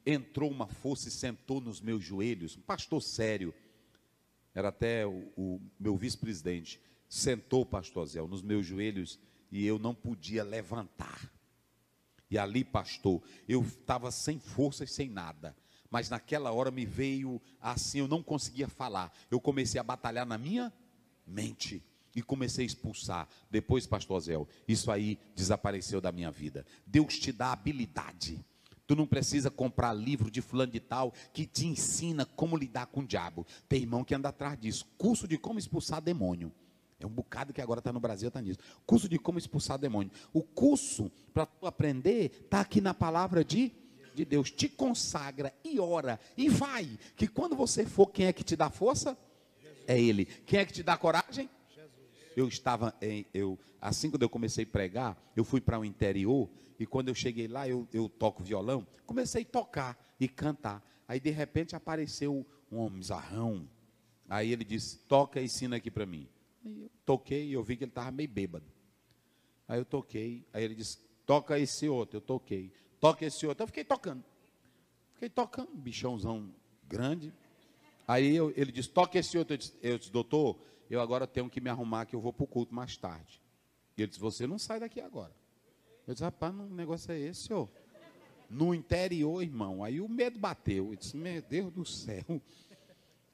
entrou uma força e sentou nos meus joelhos, um pastor sério, era até o meu vice-presidente, sentou, pastor Aziel, nos meus joelhos, e eu não podia levantar. E ali, pastor, eu estava sem força e sem nada, mas naquela hora me veio assim, eu não conseguia falar, eu comecei a batalhar na minha mente e comecei a expulsar. Depois, pastor Zéu, isso aí desapareceu da minha vida. Deus te dá habilidade. Tu não precisa comprar livro de fulano de tal que te ensina como lidar com o diabo. Tem irmão que anda atrás disso, curso de como expulsar demônio. É um bocado que agora está no Brasil, está nisso. Curso de como expulsar demônio. O curso, para tu aprender, está aqui na palavra de Deus. Te consagra e ora e vai. Que quando você for, quem é que te dá força? Jesus. É Ele. Quem é que te dá coragem? Jesus. Assim quando eu comecei a pregar, eu fui para o interior, e quando eu cheguei lá, eu toco violão, comecei a tocar e cantar. Aí de repente apareceu um homem zarrão. Aí ele disse, toca e ensina aqui para mim. Aí eu toquei e eu vi que ele estava meio bêbado. Aí eu toquei, aí ele disse, toca esse outro, eu toquei. Toca esse outro, eu fiquei tocando, bichãozão grande. Aí ele disse, toca esse outro. Eu disse, doutor, eu agora tenho que me arrumar, que eu vou para o culto mais tarde. E ele disse, você não sai daqui agora. Eu disse, rapaz, o negócio é esse, ó. No interior, irmão, aí o medo bateu. Eu disse, meu Deus do céu.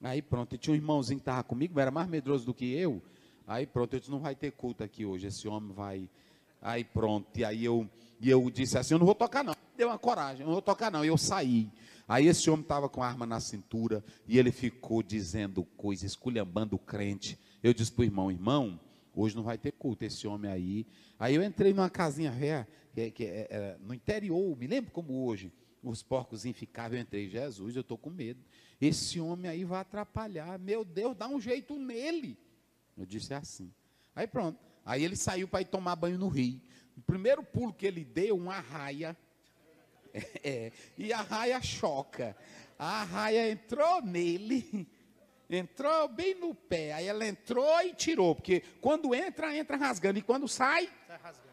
Aí pronto, e tinha um irmãozinho que estava comigo, era mais medroso do que eu. Aí pronto, eu disse, não vai ter culto aqui hoje, esse homem vai... Aí pronto, e aí eu disse assim, eu não vou tocar não. Deu uma coragem, eu não vou tocar não, e eu saí. Aí esse homem estava com a arma na cintura, e ele ficou dizendo coisas, esculhambando o crente. Eu disse para o irmão, hoje não vai ter culto, esse homem aí. Aí eu entrei numa casinha velha, no interior, me lembro como hoje, os porcozinhos ficavam, eu entrei, Jesus, eu estou com medo. Esse homem aí vai atrapalhar, meu Deus, dá um jeito nele. Eu disse assim. Aí pronto, aí ele saiu para ir tomar banho no rio. O primeiro pulo que ele deu, uma arraia, e a arraia choca. A arraia entrou nele, entrou bem no pé, aí ela entrou e tirou, porque quando entra rasgando, e quando sai rasgando.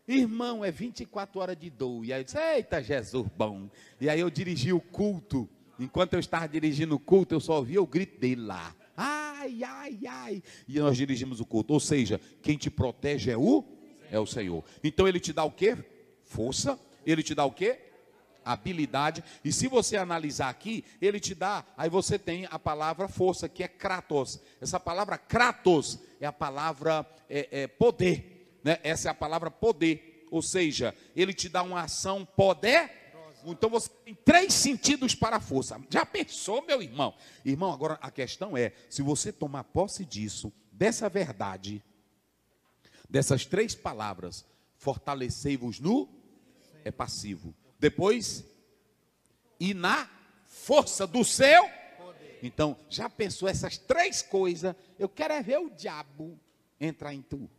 Irmão, é 24 horas de dor. E aí eu disse, eita Jesus bom. E aí eu dirigi o culto. Enquanto eu estava dirigindo o culto, eu só ouvia o grito dele lá. Ai, ai, ai. E nós dirigimos o culto. Ou seja, quem te protege é o Senhor. Então ele te dá o quê? Força. Ele te dá o quê? Habilidade. E se você analisar aqui, ele te dá, aí você tem a palavra força, que é kratos. Essa palavra kratos é a palavra poder, né? Essa é a palavra poder. Ou seja, ele te dá uma ação poder. Então você tem 3 sentidos para a força. Já pensou, meu irmão? Irmão, agora a questão é, se você tomar posse disso, dessa verdade, dessas 3 palavras, fortalecei-vos no, é passivo. Depois, e na força do seu poder. Então, já pensou essas 3 coisas? Eu quero é ver o diabo entrar em tu.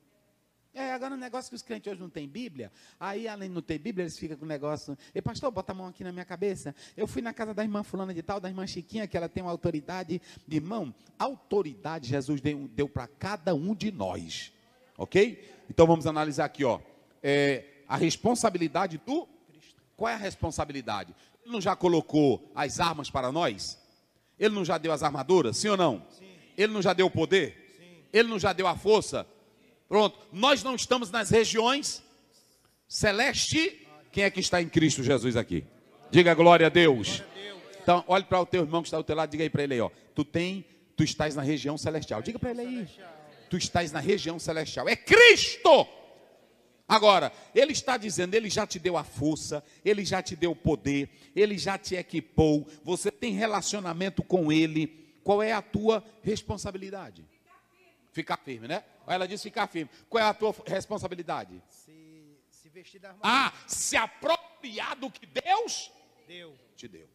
Agora o negócio que os crentes hoje não têm Bíblia, aí além de não ter Bíblia, eles ficam com o negócio, pastor, bota a mão aqui na minha cabeça, eu fui na casa da irmã fulana de tal, da irmã Chiquinha, que ela tem uma autoridade, irmão, autoridade Jesus deu para cada um de nós, ok? Então vamos analisar aqui, ó, a responsabilidade do, qual é a responsabilidade? Ele não já colocou as armas para nós? Ele não já deu as armaduras, sim ou não? Sim. Ele não já deu o poder? Sim. Ele não já deu a força? Pronto, nós não estamos nas regiões celeste. Quem é que está em Cristo Jesus aqui? Diga glória a Deus. Então, olhe para o teu irmão que está ao teu lado, diga aí para ele aí, ó. Tu estás na região celestial. Diga para ele aí. Tu estás na região celestial. É Cristo. Agora, ele está dizendo, ele já te deu a força, ele já te deu o poder, ele já te equipou, você tem relacionamento com ele. Qual é a tua responsabilidade? Ficar firme, né? Ela disse ficar firme. Qual é a tua responsabilidade? Se vestir da armadura. Se apropriar do que Deus te deu.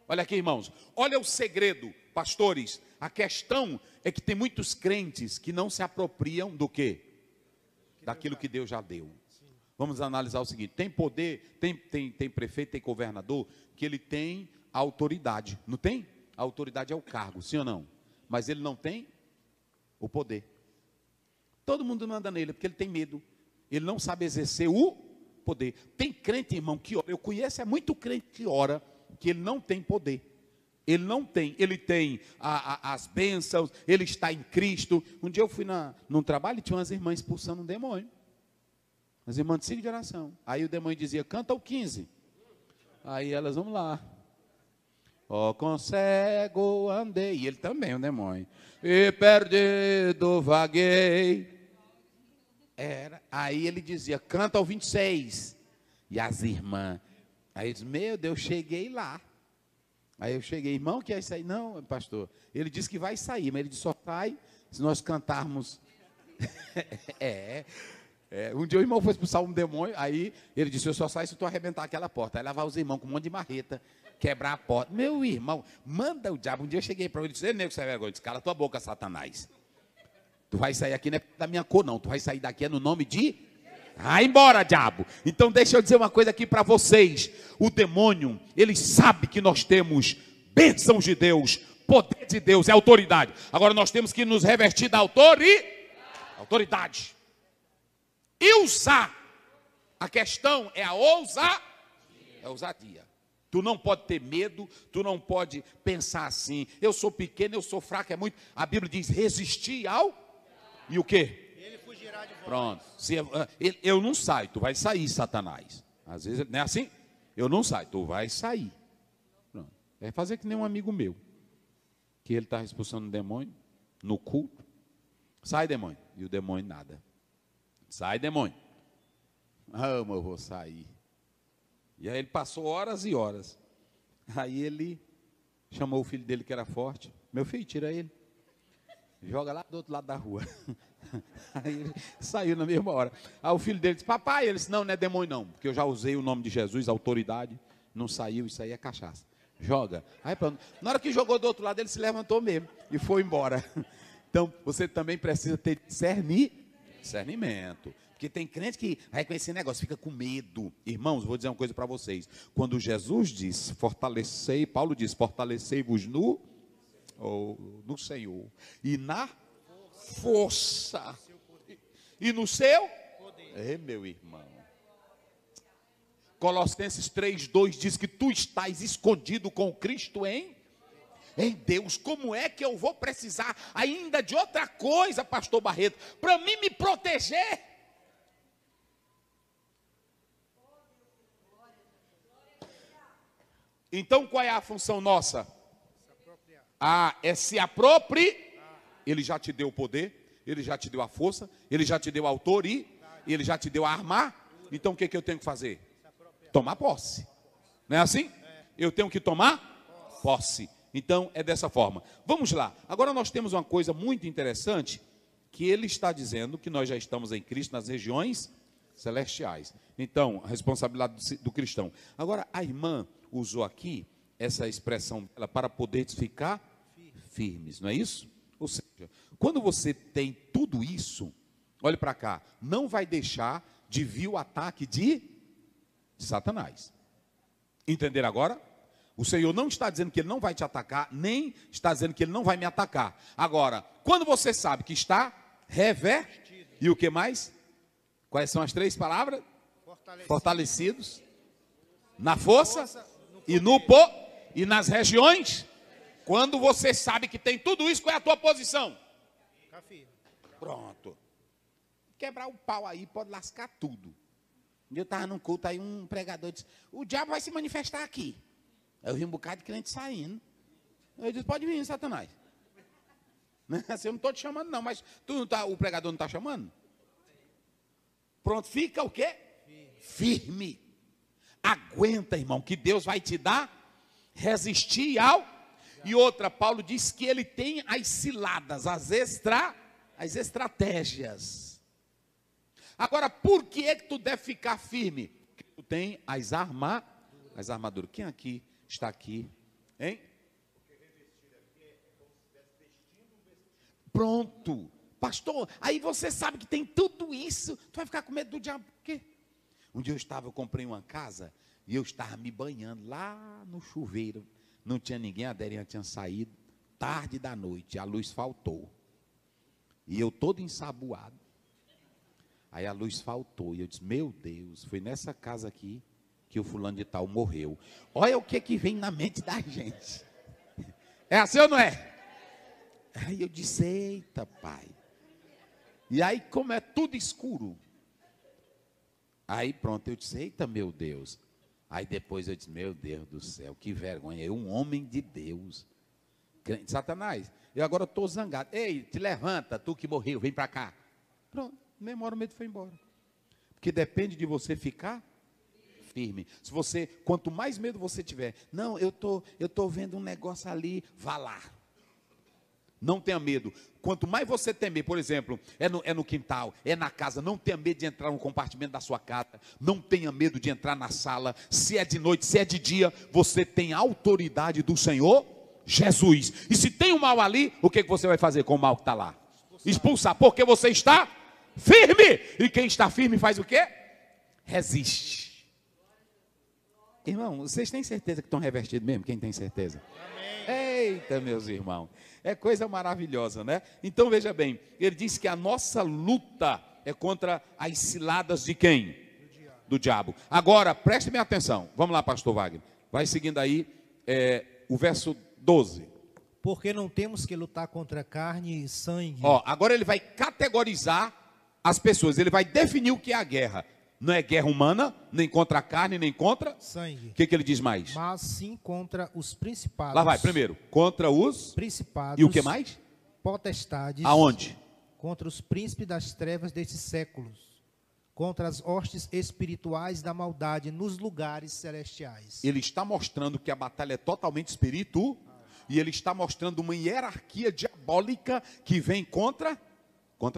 Olha aqui, irmãos. Olha o segredo, pastores. A questão é que tem muitos crentes que não se apropriam do quê? Daquilo que Deus já deu. Vamos analisar o seguinte. Tem poder, tem prefeito, tem governador, que ele tem autoridade. Não tem? A autoridade é o cargo, sim ou não? Mas ele não tem o poder. Todo mundo manda nele, porque ele tem medo. Ele não sabe exercer o poder. Tem crente, irmão, que ora. Eu conheço, muito crente que ora, que ele não tem poder. Ele não tem. Ele tem as bênçãos, ele está em Cristo. Um dia eu fui num trabalho e tinha umas irmãs expulsando um demônio. As irmãs de 5 de oração. Aí o demônio dizia, canta o 15. Aí elas, vamos lá. Ó, com cego andei. E ele também, o demônio. E perdido vaguei. Aí ele dizia, canta o 26. E as irmãs. Aí eu disse, meu Deus, cheguei lá. Aí eu cheguei, irmão, que é isso aí? Não, pastor. Ele disse que vai sair, mas ele disse, só sai se nós cantarmos Um dia o irmão foi expulsar um demônio, aí ele disse, eu só saio se tu arrebentar aquela porta. Aí lá vai os irmãos com um monte de marreta, quebrar a porta. Meu irmão, manda o diabo. Um dia eu cheguei para ele e disse, ei, nego, você é vergonha. Eu disse, cala tua boca, Satanás. Tu vai sair aqui não é da minha cor, não. Tu vai sair daqui no nome de... Vai embora, diabo. Então deixa eu dizer uma coisa aqui para vocês. O demônio, ele sabe que nós temos bênçãos de Deus, poder de Deus, é autoridade. Agora nós temos que nos revestir da autoridade. E usar. A questão é a ousadia. Tu não pode ter medo, tu não pode pensar assim, eu sou pequeno, eu sou fraco, é muito. A Bíblia diz, resistir ao... E o quê? Ele fugirá de vós. Pronto. Eu não saio, tu vai sair, Satanás. Às vezes, não é assim? Eu não saio, tu vai sair. Pronto. É fazer que nem um amigo meu, que ele está expulsando um demônio no culto. Sai, demônio. E o demônio nada. Sai, demônio. Ah, mas eu vou sair. E aí ele passou horas e horas. Aí ele chamou o filho dele que era forte. Meu filho, tira ele. Joga lá do outro lado da rua. Aí ele saiu na mesma hora. Aí o filho dele disse, papai, ele disse, não é demônio não. Porque eu já usei o nome de Jesus, autoridade. Não saiu, isso aí é cachaça. Joga. Aí pronto. Na hora que jogou do outro lado, ele se levantou mesmo. E foi embora. Então, você também precisa ter discernimento. Porque tem crente que vai com esse negócio, fica com medo. Irmãos, vou dizer uma coisa para vocês. Quando Jesus diz, fortalecei, Paulo diz, fortalecei-vos no Senhor. E na força. E no seu poder. Meu irmão. Colossenses 3:2 diz que tu estás escondido com Cristo em Deus. Como é que eu vou precisar ainda de outra coisa, pastor Barreto, para mim me proteger? Então qual é a função nossa? É se apropriar. Ele já te deu o poder, ele já te deu a força, ele já te deu a autoridade, ele já te deu a arma. Então o que eu tenho que fazer? Tomar posse. Não é assim? Eu tenho que tomar posse. Então é dessa forma. Vamos lá. Agora nós temos uma coisa muito interessante, que ele está dizendo que nós já estamos em Cristo nas regiões celestiais. Então, a responsabilidade do cristão. Agora, a irmã usou aqui essa expressão dela para poder ficar firmes, não é isso? Ou seja, quando você tem tudo isso, olhe para cá, não vai deixar de vir o ataque de Satanás. Entenderam agora? O Senhor não está dizendo que Ele não vai te atacar, nem está dizendo que Ele não vai me atacar. Agora, quando você sabe que está revestido, e o que mais? Quais são as três palavras? Fortalecidos. Na força e nas regiões. Quando você sabe que tem tudo isso, qual é a tua posição? Pronto. Quebrar o pau aí pode lascar tudo. Eu estava num culto, aí um pregador disse, o diabo vai se manifestar aqui. Eu vi um bocado de crente saindo. Eu disse, pode vir, Satanás. Assim, eu não estou te chamando não, mas o pregador não está chamando? Pronto, fica o quê? Firme. Aguenta, irmão, que Deus vai te dar, resistir ao... E outra, Paulo diz que ele tem as ciladas, as estratégias. Agora, por que é que tu deve ficar firme? Porque tu tem as armaduras. Quem aqui está aqui? Hein? Pronto. Pastor, aí você sabe que tem tudo isso, tu vai ficar com medo do diabo. Por quê? Um dia eu comprei uma casa e eu estava me banhando lá no chuveiro. Não tinha ninguém, a Derinha tinha saído, tarde da noite, a luz faltou. E eu todo ensaboado. Aí a luz faltou, e eu disse, meu Deus, foi nessa casa aqui que o fulano de tal morreu. Olha o que vem na mente da gente. É assim ou não é? Aí eu disse, eita pai. E aí como é tudo escuro. Aí pronto, eu disse, eita meu Deus. Aí depois eu disse, meu Deus do céu, que vergonha, eu um homem de Deus. Satanás, eu agora estou zangado. Ei, te levanta, tu que morreu, vem para cá. Pronto, mesma hora o medo foi embora. Porque depende de você ficar firme. Se você, quanto mais medo você tiver, não, eu tô vendo um negócio ali, vá lá. Não tenha medo. Quanto mais você temer, por exemplo, é no quintal, é na casa, não tenha medo de entrar no compartimento da sua casa, não tenha medo de entrar na sala, se é de noite, se é de dia, você tem a autoridade do Senhor Jesus. E se tem um mal ali, o que você vai fazer com o mal que está lá? Expulsar, porque você está firme. E quem está firme faz o quê? Resiste. Irmão, vocês têm certeza que estão revestidos mesmo? Quem tem certeza? Eita, meus irmãos, é coisa maravilhosa, né? Então veja bem, ele diz que a nossa luta é contra as ciladas de quem? Do diabo. Agora, preste bem atenção, vamos lá, pastor Wagner, vai seguindo aí, o verso 12. Porque não temos que lutar contra carne e sangue. Ó, agora ele vai categorizar as pessoas, ele vai definir o que é a guerra. Não é guerra humana, nem contra a carne, nem contra sangue. O que ele diz mais? Mas sim contra os principados. Lá vai, primeiro, contra os principados. E o que mais? Potestades. Aonde? Contra os príncipes das trevas destes séculos. Contra as hostes espirituais da maldade nos lugares celestiais. Ele está mostrando que a batalha é totalmente espiritual. E ele está mostrando uma hierarquia diabólica que vem contra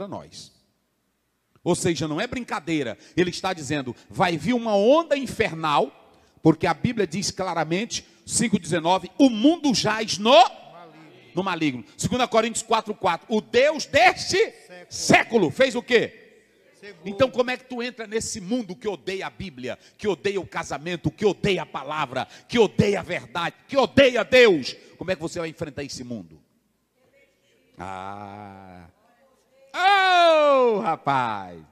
nós. Ou seja, não é brincadeira. Ele está dizendo, vai vir uma onda infernal, porque a Bíblia diz claramente, 5,19, o mundo jaz no maligno. 2 Coríntios 4,4, o Deus deste século fez o quê? Então como é que tu entra nesse mundo que odeia a Bíblia, que odeia o casamento, que odeia a palavra, que odeia a verdade, que odeia Deus? Como é que você vai enfrentar esse mundo? Oh, rapaz.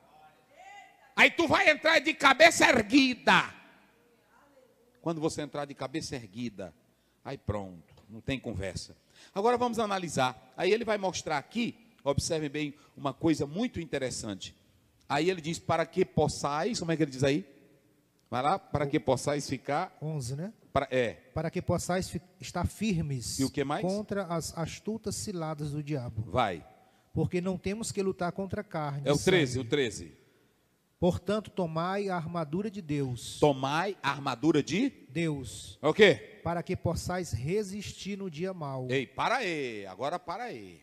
Aí tu vai entrar de cabeça erguida. Quando você entrar de cabeça erguida, aí pronto, não tem conversa. Agora vamos analisar. Aí ele vai mostrar aqui, observem bem, uma coisa muito interessante. Aí ele diz, para que possais, como é que ele diz aí? Vai lá, para que possais ficar... 11, né? Para que possais estar firmes. E o que mais? Contra as astutas ciladas do diabo. Vai. Porque não temos que lutar contra a carne. É o 13, o 13. Portanto, tomai a armadura de Deus. Tomai a armadura de Deus. É o quê? Para que possais resistir no dia mau. Ei, para aí, agora para aí.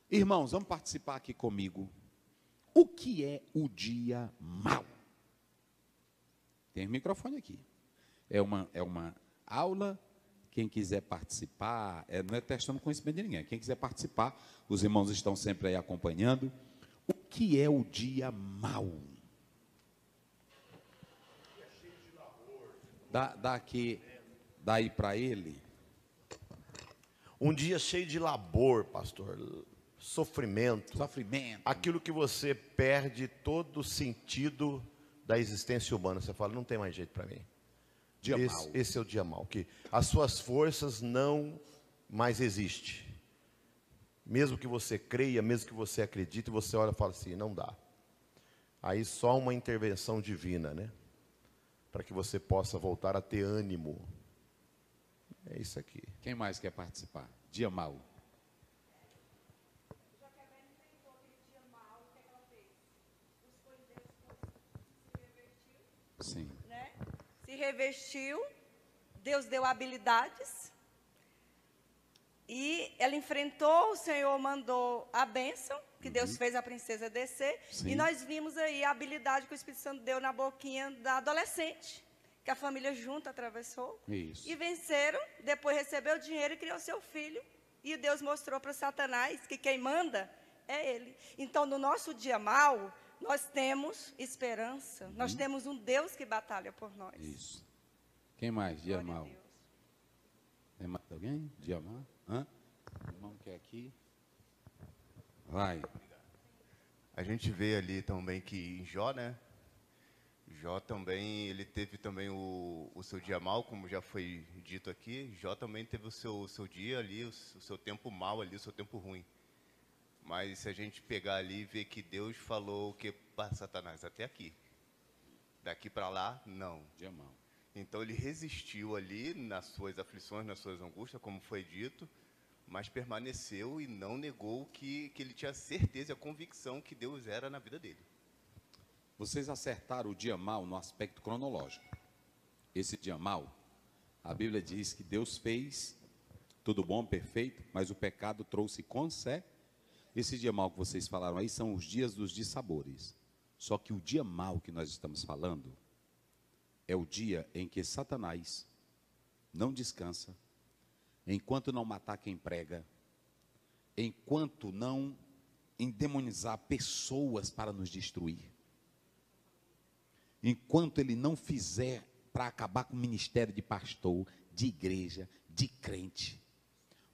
Irmãos, vamos participar aqui comigo. O que é o dia mau? Tem um microfone aqui. É uma aula. Quem quiser participar, não é testando conhecimento de ninguém. Quem quiser participar, os irmãos estão sempre aí acompanhando. O que é o dia mau? Dá aí para ele. Um dia cheio de labor, pastor. Sofrimento. Aquilo que você perde todo o sentido da existência humana. Você fala, não tem mais jeito para mim. Esse é o dia mau, que as suas forças não mais existem. Mesmo que você creia, mesmo que você acredite, você olha e fala assim, não dá. Aí só uma intervenção divina, né? Para que você possa voltar a ter ânimo. É isso aqui. Quem mais quer participar? Dia mau. Sim. Né? Se revestiu, Deus deu habilidades, e ela enfrentou, o Senhor mandou a bênção, que Deus fez a princesa descer, Sim. E nós vimos aí a habilidade que o Espírito Santo deu na boquinha da adolescente, que a família junto atravessou, Isso. E venceram, depois recebeu o dinheiro e criou seu filho, e Deus mostrou para o Satanás que quem manda é ele. Então, no nosso dia mau, nós temos esperança. Nós temos um Deus que batalha por nós. Isso. Quem mais? Dia Glória a mau. Deus. Tem mais alguém? Dia mau? Hã? O irmão quer aqui. Vai. A gente vê ali também que em Jó, né? Jó também, ele teve também o seu dia mau, como já foi dito aqui. Jó também teve o seu dia ali, o seu tempo mau ali, o seu tempo ruim. Mas se a gente pegar ali e ver que Deus falou o que para Satanás, até aqui. Daqui para lá, não. Dia mau. Então ele resistiu ali nas suas aflições, nas suas angústias, como foi dito, mas permaneceu e não negou que ele tinha certeza e a convicção que Deus era na vida dele. Vocês acertaram o dia mau no aspecto cronológico. Esse dia mau, a Bíblia diz que Deus fez Tudo bom, perfeito, mas o pecado trouxe consequências. Esse dia mau que vocês falaram aí são os dias dos dissabores. Só que o dia mau que nós estamos falando é o dia em que Satanás não descansa, enquanto não matar quem prega, enquanto não endemonizar pessoas para nos destruir, enquanto ele não fizer para acabar com o ministério de pastor, de igreja, de crente.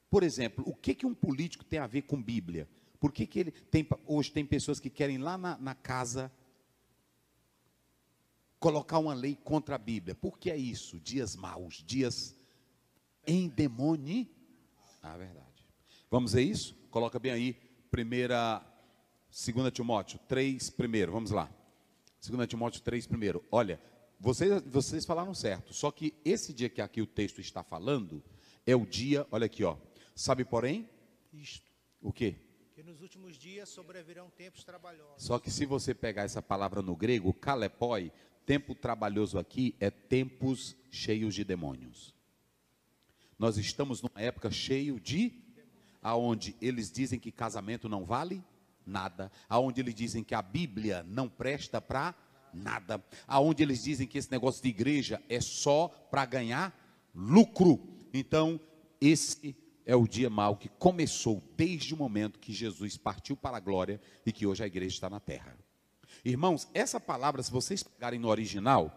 Por exemplo, o que um político tem a ver com Bíblia? Por que ele tem, hoje tem pessoas que querem lá na casa colocar uma lei contra a Bíblia? Por que é isso? Dias maus, dias endemoniados. Verdade. Vamos ver isso? Coloca bem aí, 2 Timóteo 3, primeiro, vamos lá. 2 Timóteo 3, primeiro. Olha, vocês falaram certo, só que esse dia que aqui o texto está falando, é o dia, olha aqui, ó. Sabe, porém, Isto, o quê? que nos últimos dias sobrevirão tempos trabalhosos. Só que se você pegar essa palavra no grego, kalepoi, tempo trabalhoso aqui é tempos cheios de demônios. Nós estamos numa época cheio de, aonde eles dizem que casamento não vale nada, aonde eles dizem que a Bíblia não presta para nada, aonde eles dizem que esse negócio de igreja é só para ganhar lucro. Então, esse é o dia mau que começou desde o momento que Jesus partiu para a glória e que hoje a igreja está na terra. Irmãos, essa palavra, se vocês pegarem no original,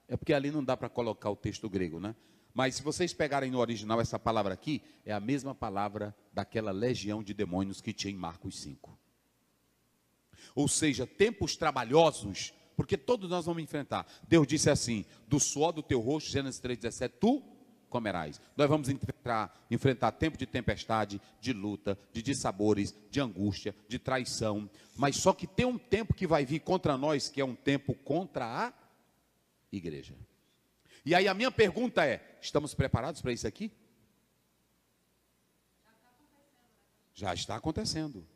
é porque ali não dá para colocar o texto grego, né? Mas se vocês pegarem no original, essa palavra aqui é a mesma palavra daquela legião de demônios que tinha em Marcos 5. Ou seja, tempos trabalhosos, porque todos nós vamos enfrentar. Deus disse assim, do suor do teu rosto, Gênesis 3,17, tu comerás. Nós vamos enfrentar tempo de tempestade, de luta, de dissabores, de angústia, de traição. Mas só que tem um tempo que vai vir contra nós, que é um tempo contra a igreja. E aí a minha pergunta é, estamos preparados para isso aqui? Já está acontecendo.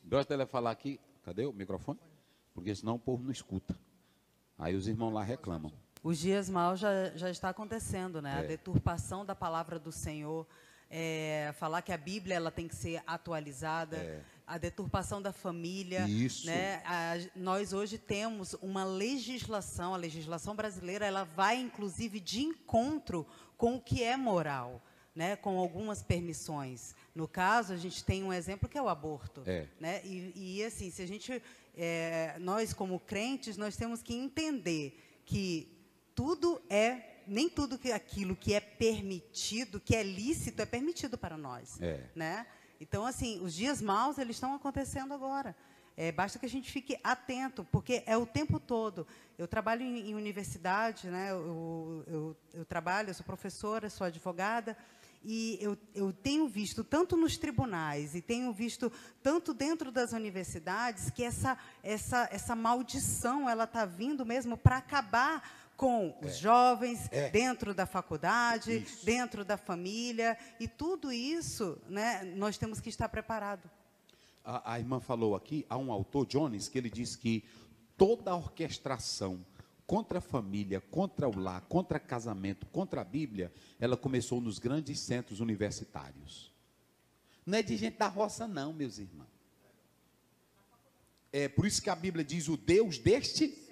Gosta dele falar aqui, cadê o microfone? Porque senão o povo não escuta. Aí os irmãos lá reclamam. Os dias maus já está acontecendo, né? A deturpação da palavra do Senhor, falar que a Bíblia ela tem que ser atualizada, a deturpação da família. Isso. Né? Nós hoje temos uma legislação, a legislação brasileira, ela vai inclusive de encontro com o que é moral, né? Com algumas permissões. No caso, a gente tem um exemplo que é o aborto. Né? E assim, se a gente, nós como crentes, nós temos que entender que nem tudo aquilo que é permitido, que é lícito, é permitido para nós. Né? Então, assim, os dias maus, eles estão acontecendo agora. Basta que a gente fique atento, porque é o tempo todo. Eu trabalho em universidade, né? Eu sou professora, sou advogada, e eu tenho visto, tanto nos tribunais, e tenho visto tanto dentro das universidades, que essa maldição, ela está vindo mesmo para acabar com os jovens, dentro da faculdade, dentro da família, e tudo isso, né, nós temos que estar preparados. A irmã falou aqui, há um autor, Jones, que ele diz que toda a orquestração contra a família, contra o lar, contra casamento, contra a Bíblia, ela começou nos grandes centros universitários. Não é de gente da roça não, meus irmãos. É por isso que a Bíblia diz o Deus deste...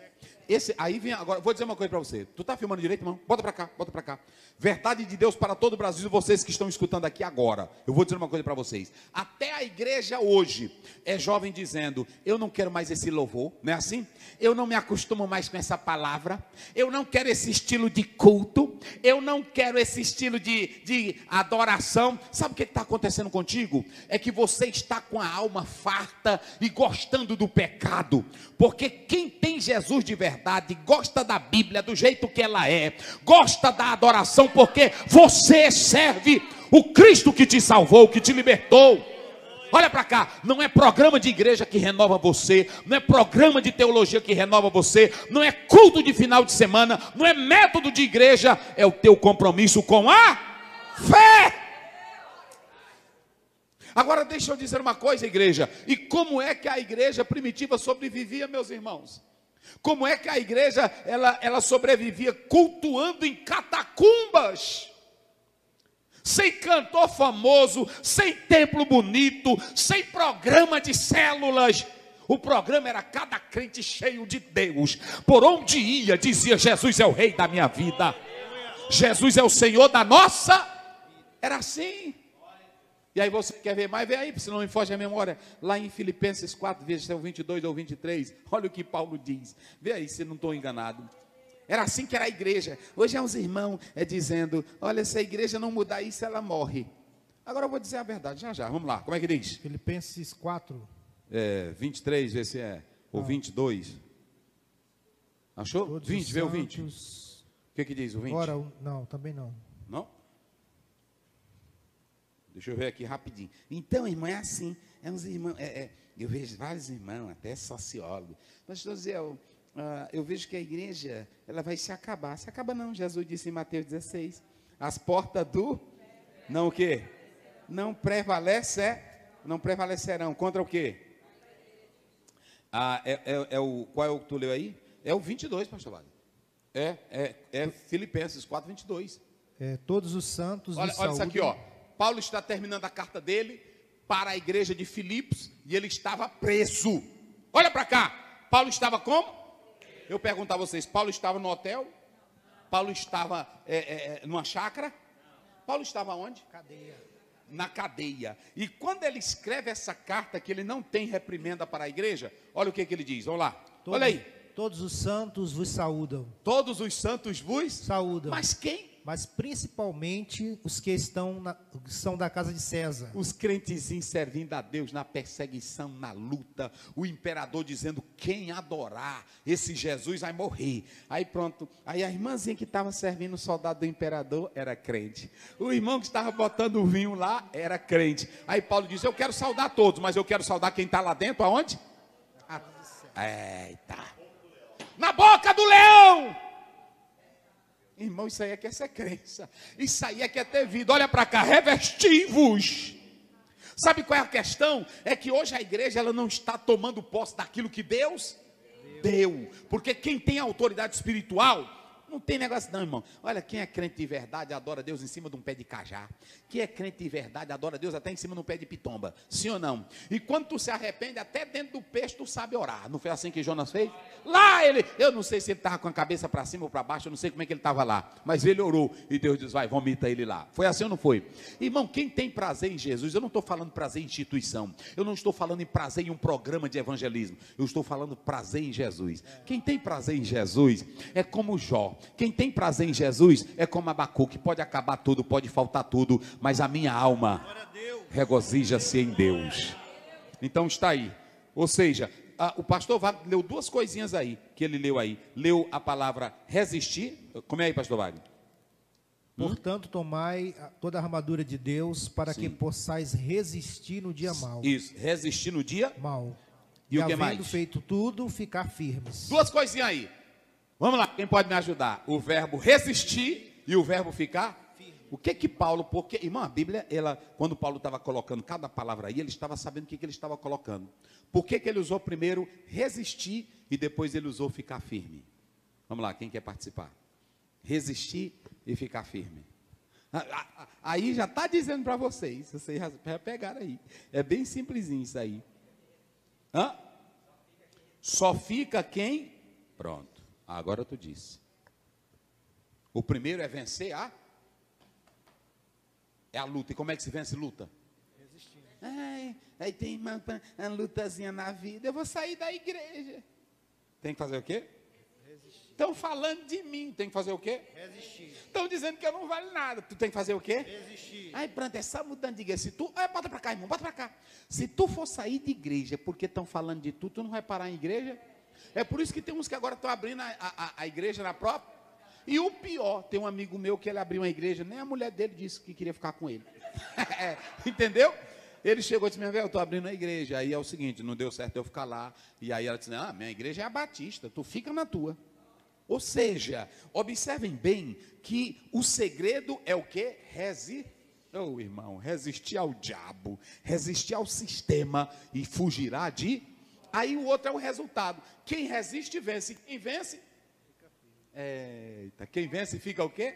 Aí vem agora, vou dizer uma coisa para você. Tu está filmando direito, irmão? Bota para cá, bota para cá. Verdade de Deus para todo o Brasil, vocês que estão escutando aqui agora. Eu vou dizer uma coisa para vocês. Até a igreja hoje é jovem dizendo, eu não quero mais esse louvor, não é assim? Eu não me acostumo mais com essa palavra. Eu não quero esse estilo de culto. Eu não quero esse estilo de adoração. Sabe o que está acontecendo contigo? É que você está com a alma farta e gostando do pecado. Porque quem tem Jesus de verdade, gosta da Bíblia do jeito que ela é, gosta da adoração, porque você serve o Cristo que te salvou, que te libertou. Olha para cá, não é programa de igreja que renova você, não é programa de teologia que renova você, não é culto de final de semana, não é método de igreja, é o teu compromisso com a fé. Agora deixa eu dizer uma coisa, igreja, e como é que a igreja primitiva sobrevivia, meus irmãos? Como é que a igreja, ela sobrevivia cultuando em catacumbas, sem cantor famoso, sem templo bonito, sem programa de células. O programa era cada crente cheio de Deus. Por onde ia, dizia: Jesus é o rei da minha vida, Jesus é o Senhor da nossa. Era assim. E aí você quer ver mais? Vê aí, se não me foge a memória. Lá em Filipenses 4, versículo 22 ou 23. Olha o que Paulo diz. Vê aí se não estou enganado. Era assim que era a igreja. Hoje é uns irmãos dizendo: olha, se a igreja não mudar isso, ela morre. Agora eu vou dizer a verdade, já. Vamos lá, como é que diz? Filipenses 4. 23, vê se é. Ou 22. Achou? Todos 20, vê o 20. santos... O que diz o 20? Ora, não, também não. Não? Deixa eu ver aqui rapidinho. Então, irmão, é assim. É uns irmãos. Eu vejo vários irmãos, até sociólogos. Pastor Zé, eu vejo que a igreja ela vai se acabar. Se acaba não, Jesus disse em Mateus 16. As portas do... Não o quê? Não prevalecerão. Contra o quê? Qual é o que tu leu aí? É o 22, pastor Wagner. É Filipenses 4, 22. Todos os santos olha isso aqui, ó. Paulo está terminando a carta dele para a igreja de Filipos e ele estava preso. Olha para cá. Paulo estava como? Eu pergunto a vocês, Paulo estava no hotel? Paulo estava numa chácara? Paulo estava onde? Cadeia. Na cadeia. E quando ele escreve essa carta que ele não tem reprimenda para a igreja, olha o que ele diz. Vamos lá. Olha aí. Todos os santos vos saúdam. Todos os santos vos saúdam. Mas quem? Mas principalmente os que são da casa de César. Os crentezinhos servindo a Deus na perseguição, na luta. O imperador dizendo: quem adorar esse Jesus vai morrer. Aí pronto. Aí a irmãzinha que estava servindo o soldado do imperador era crente. O irmão que estava botando o vinho lá era crente. Aí Paulo diz: eu quero saudar todos, mas eu quero saudar quem está lá dentro. Aonde? Eita. Na boca do leão. Irmão, isso aí é que é ser crença. Isso aí é que é ter vida. Olha para cá, revesti-vos. Sabe qual é a questão? É que hoje a igreja ela não está tomando posse daquilo que Deus deu. Porque quem tem autoridade espiritual, não tem negócio não, irmão. Olha, quem é crente de verdade adora Deus em cima de um pé de cajá. Quem é crente de verdade adora Deus até em cima de um pé de pitomba. Sim ou não? E quando tu se arrepende, até dentro do peixe tu sabe orar. Não foi assim que Jonas fez? Lá eu não sei se ele estava com a cabeça para cima ou para baixo, eu não sei como é que ele estava lá. Mas ele orou e Deus diz: vai, vomita ele lá. Foi assim ou não foi? Irmão, quem tem prazer em Jesus, eu não estou falando prazer em instituição. Eu não estou falando em prazer em um programa de evangelismo. Eu estou falando prazer em Jesus. Quem tem prazer em Jesus é como Jó. Quem tem prazer em Jesus é como Abacuque. Pode acabar tudo, pode faltar tudo, mas a minha alma regozija-se em Deus. Então está aí. Ou seja, o pastor Wagner leu duas coisinhas aí, que ele leu aí. Leu a palavra resistir. Como é aí, pastor Wagner? Portanto, tomai toda a armadura de Deus para que possais resistir no dia mau. Isso, resistir no dia mau. E o que mais? Havendo feito tudo, ficar firmes. Duas coisinhas aí. Vamos lá, quem pode me ajudar? O verbo resistir e o verbo ficar firme. O que Paulo, porque, irmão, a Bíblia, quando Paulo estava colocando cada palavra aí, ele estava sabendo o que ele estava colocando. Por que ele usou primeiro resistir e depois ele usou ficar firme? Vamos lá, quem quer participar? Resistir e ficar firme. Aí já está dizendo para vocês já pegaram aí. É bem simplesinho isso aí. Só fica quem? Pronto. Agora tu disse. O primeiro é vencer é a luta. E como é que se vence luta? Resistindo. Aí tem uma lutazinha na vida. Eu vou sair da igreja. Tem que fazer o quê? Resistir. Estão falando de mim. Tem que fazer o quê? Resistir. Estão dizendo que eu não vale nada. Tu tem que fazer o quê? Resistir. Aí pronto, é só mudando de igreja. Se tu, bota para cá, irmão, bota para cá. Se tu for sair de igreja porque estão falando de tu não vai parar em igreja? É por isso que tem uns que agora estão abrindo a igreja na própria. E o pior, tem um amigo meu que ele abriu uma igreja, nem a mulher dele disse que queria ficar com ele. Entendeu? Ele chegou e disse: minha velha, eu estou abrindo a igreja. Aí é o seguinte, não deu certo eu ficar lá. E aí ela disse: minha igreja é a Batista, tu fica na tua. Ou seja, observem bem que o segredo é o quê? Irmão, resistir ao diabo, resistir ao sistema e fugirá de Aí o outro é o resultado. Quem resiste, vence. Quem vence? Eita, quem vence fica o quê?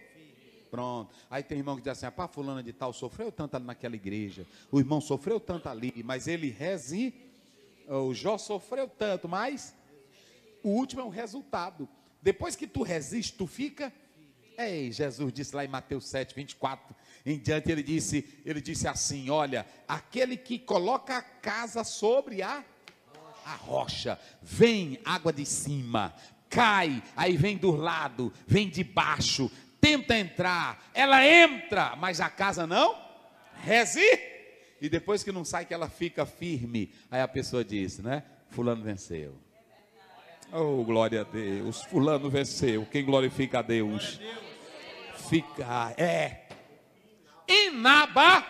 Pronto. Aí tem irmão que diz assim, pá, fulana de tal sofreu tanto ali naquela igreja, o irmão sofreu tanto ali, mas ele o Jó sofreu tanto, mas o último é o resultado. Depois que tu resiste, tu fica. Jesus disse lá em Mateus 7, 24 em diante, ele disse assim, olha, aquele que coloca a casa sobre a rocha, vem água de cima, cai, aí vem do lado, vem de baixo, tenta entrar, ela entra, mas a casa não resiste, e depois que não sai, que ela fica firme, aí a pessoa diz, né, fulano venceu. Oh, glória a Deus, fulano venceu. Quem glorifica a Deus fica, Inaba.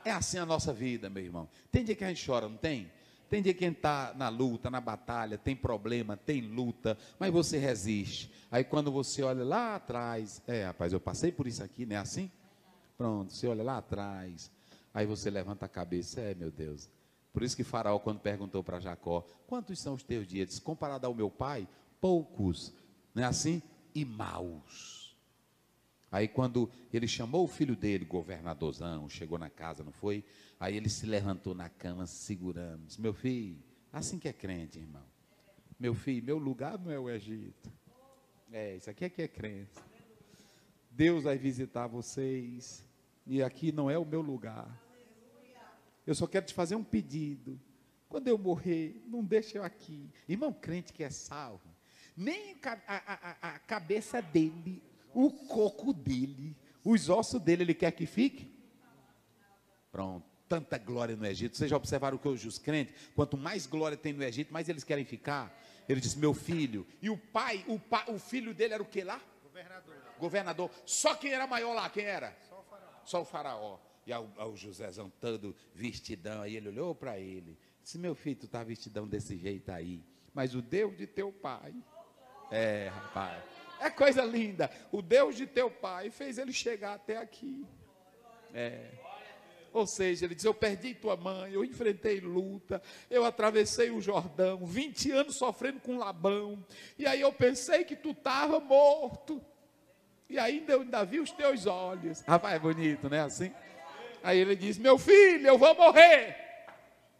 É assim a nossa vida, meu irmão. Tem dia que a gente chora, não tem? Tem dia que a gente está na luta, na batalha, tem problema, tem luta, mas você resiste. Aí quando você olha lá atrás, rapaz, eu passei por isso aqui, não é assim? Pronto, você olha lá atrás, aí você levanta a cabeça, meu Deus. Por isso que Faraó, quando perguntou para Jacó, quantos são os teus dias? Disse, comparado ao meu pai, poucos, não é assim? E maus. Aí quando ele chamou o filho dele, governadorzão, chegou na casa, não foi? Aí ele se levantou na cama, segurando, disse, meu filho, assim que é crente, irmão. Meu filho, meu lugar não é o Egito. Isso aqui é crença. Deus vai visitar vocês, e aqui não é o meu lugar. Eu só quero te fazer um pedido. Quando eu morrer, não deixe eu aqui. Irmão, crente que é salvo, nem a cabeça dele, o coco dele, os ossos dele, ele quer que fique? Pronto, tanta glória no Egito. Vocês já observaram que hoje os crentes, quanto mais glória tem no Egito, mais eles querem ficar. Ele disse, meu filho, e o filho dele era o que lá? Governador. Só quem era maior lá, quem era? Só o faraó. E ao Josézão todo vestidão, aí ele olhou para ele, disse, meu filho, tu está vestidão desse jeito aí, mas o Deus de teu pai, rapaz, é coisa linda, o Deus de teu pai fez ele chegar até aqui, ou seja, ele diz, eu perdi tua mãe, eu enfrentei luta, eu atravessei o Jordão, 20 anos sofrendo com Labão, e aí eu pensei que tu estava morto, e ainda eu ainda vi os teus olhos, rapaz, é bonito, né, assim? Aí ele diz, meu filho, eu vou morrer,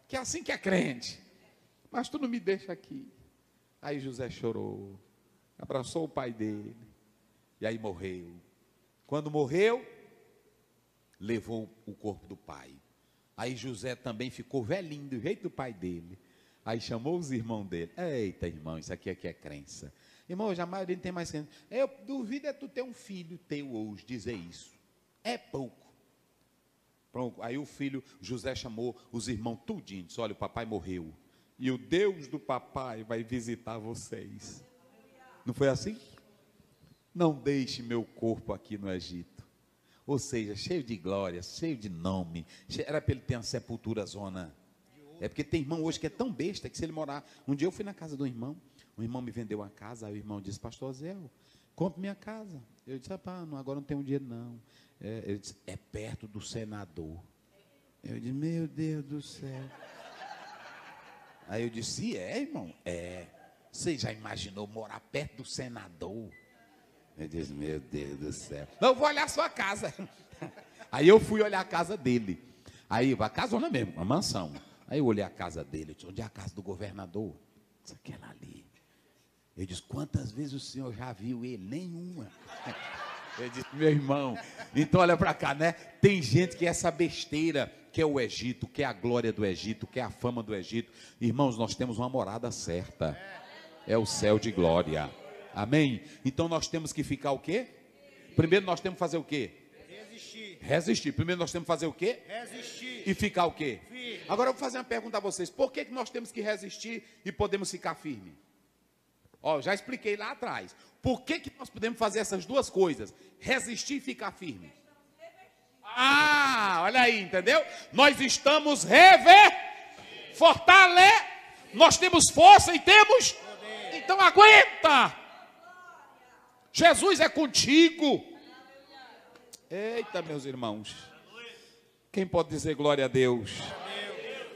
que é assim que é crente, mas tu não me deixa aqui. Aí José chorou, abraçou o pai dele, e aí morreu. Quando morreu, levou o corpo do pai. Aí José também ficou velhinho, do jeito do pai dele. Aí chamou os irmãos dele, eita irmão, isso aqui é crença. Irmão, hoje a maioria não tem mais crença. Eu duvido tu ter um filho teu hoje, dizer isso. É pouco. Pronto, aí o filho, José chamou os irmãos tudinho, disse, olha, o papai morreu, e o Deus do papai vai visitar vocês. Não foi assim? Não deixe meu corpo aqui no Egito. Ou seja, cheio de glória, cheio de nome, era para ele ter uma sepultura zona. É porque tem irmão hoje que é tão besta, que se ele morar, um dia eu fui na casa do irmão, o irmão me vendeu uma casa, aí o irmão disse, pastor Zé, compre minha casa. Eu disse, rapaz, agora não tenho dinheiro não. Ele disse, é perto do senador. Eu disse, meu Deus do céu. Aí eu disse, irmão? Você já imaginou morar perto do senador? Eu disse, meu Deus do céu. Não, eu vou olhar a sua casa. Aí eu fui olhar a casa dele. Aí, a casona mesmo, uma mansão. Aí eu olhei a casa dele, eu disse, onde é a casa do governador? Isso, aquela ali. Eu disse, quantas vezes o senhor já viu ele? Nenhuma. Eu disse, meu irmão, então olha para cá, né? Tem gente que é essa besteira, que é o Egito, que é a glória do Egito, que é a fama do Egito. Irmãos, nós temos uma morada certa. É o céu de glória. Amém? Então nós temos que ficar o quê? Primeiro nós temos que fazer o quê? Resistir. Primeiro nós temos que fazer o quê? Resistir. E ficar o quê? Firme. Agora eu vou fazer uma pergunta a vocês. Por que nós temos que resistir e podemos ficar firmes? Já expliquei lá atrás. Por que nós podemos fazer essas duas coisas? Resistir e ficar firme. Olha aí, entendeu? Nós estamos nós temos força e temos... Então aguenta. Jesus é contigo. Eita, meus irmãos. Quem pode dizer glória a Deus?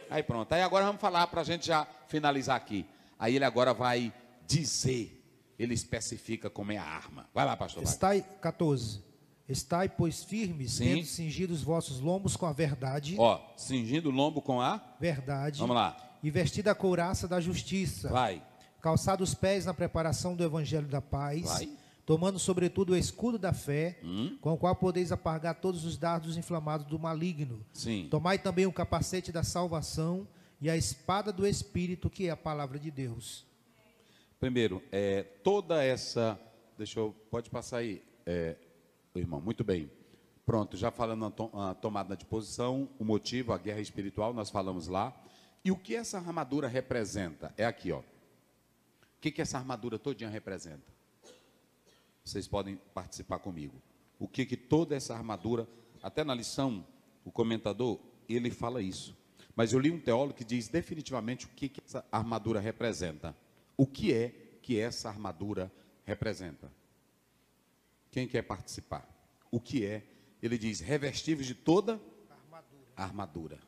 Aí pronto. Aí agora vamos falar para a gente já finalizar aqui. Aí ele agora vai dizer, ele especifica como é a arma. Vai lá, pastor. Estai, 14. Estai, pois, firmes, Sim. tendo cingido os vossos lombos com a verdade. Ó, cingindo o lombo com a... Verdade. Vamos lá. E vestida a couraça da justiça. Vai. Calçado os pés na preparação do evangelho da paz. Vai. Tomando, sobretudo, o escudo da fé, com o qual podeis apagar todos os dardos inflamados do maligno. Sim. Tomai também o capacete da salvação e a espada do Espírito, que é a palavra de Deus. Primeiro, toda essa... Pode passar aí, irmão. Muito bem. Pronto, já falando a tomada de posição, o motivo, a guerra espiritual, nós falamos lá. E o que essa armadura representa? É aqui, ó. O que essa armadura todinha representa? Vocês podem participar comigo. O que toda essa armadura, até na lição, o comentador, ele fala isso. Mas eu li um teólogo que diz definitivamente o que essa armadura representa. O que é que essa armadura representa? Quem quer participar? O que é? Ele diz, revestíveis de toda armadura.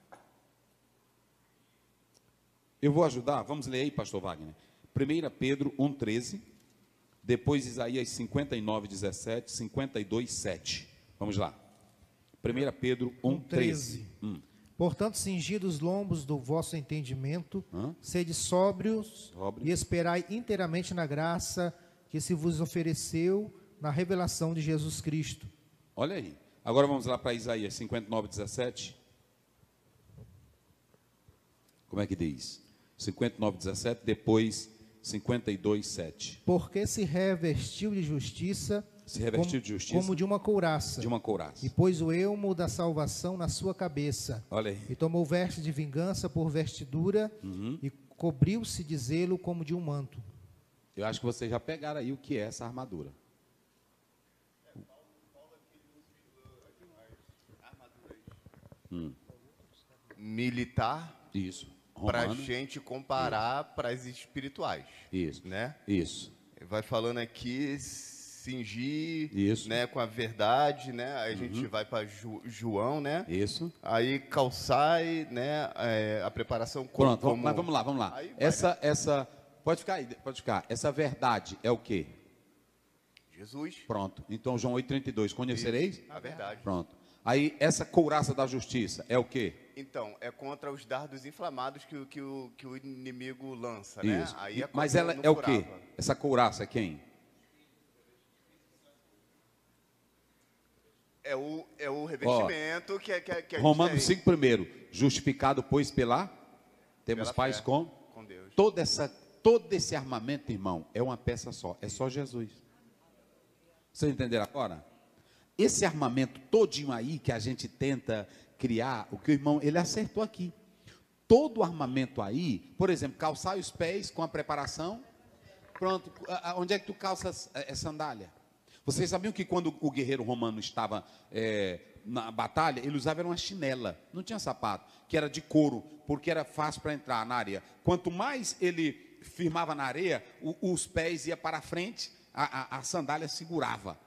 Eu vou ajudar, vamos ler aí, pastor Wagner. 1 Pedro 1,13, depois Isaías 59,17, 52,7. Vamos lá. 1 Pedro 1,13. Portanto, cingidos os lombos do vosso entendimento, sede sóbrios e esperai inteiramente na graça que se vos ofereceu na revelação de Jesus Cristo. Olha aí. Agora vamos lá para Isaías 59,17. Como é que diz? 59,17, depois 52,7. Porque se revestiu de justiça, como de uma couraça. De uma couraça. E pôs o elmo da salvação na sua cabeça. Olha aí. E tomou veste de vingança por vestidura, e cobriu-se de zelo como de um manto. Eu acho que vocês já pegaram aí o que é essa armadura. Militar. Isso. Para a gente comparar para as espirituais. Isso. Né? Isso. Vai falando aqui, cingir, isso, né, com a verdade, né? Aí a gente vai para João, né? Isso. Aí calçar, né, a preparação como... Pronto, mas vamos lá. Aí essa pode ficar aí, pode ficar. Essa verdade é o quê? Jesus. Pronto. Então João 8,32, conhecereis? A verdade. Pronto. Aí essa couraça da justiça é o quê? Então, é contra os dardos inflamados que o inimigo lança, isso, né? Aí mas ela é o quê? Essa couraça é quem? É o revestimento que a Romanos 5 primeiro, justificado, pois, temos pela paz fé, com Deus. Todo esse armamento, irmão, é uma peça só, é só Jesus. Vocês entenderam agora? Esse armamento todinho aí que a gente tenta criar, o que o irmão, ele acertou aqui. Todo o armamento aí, por exemplo, calçar os pés com a preparação. Pronto, onde é que tu calças sandália? Vocês sabiam que quando o guerreiro romano estava na batalha, ele usava uma chinela, não tinha sapato, que era de couro, porque era fácil para entrar na areia. Quanto mais ele firmava na areia, os pés iam para frente, a sandália segurava.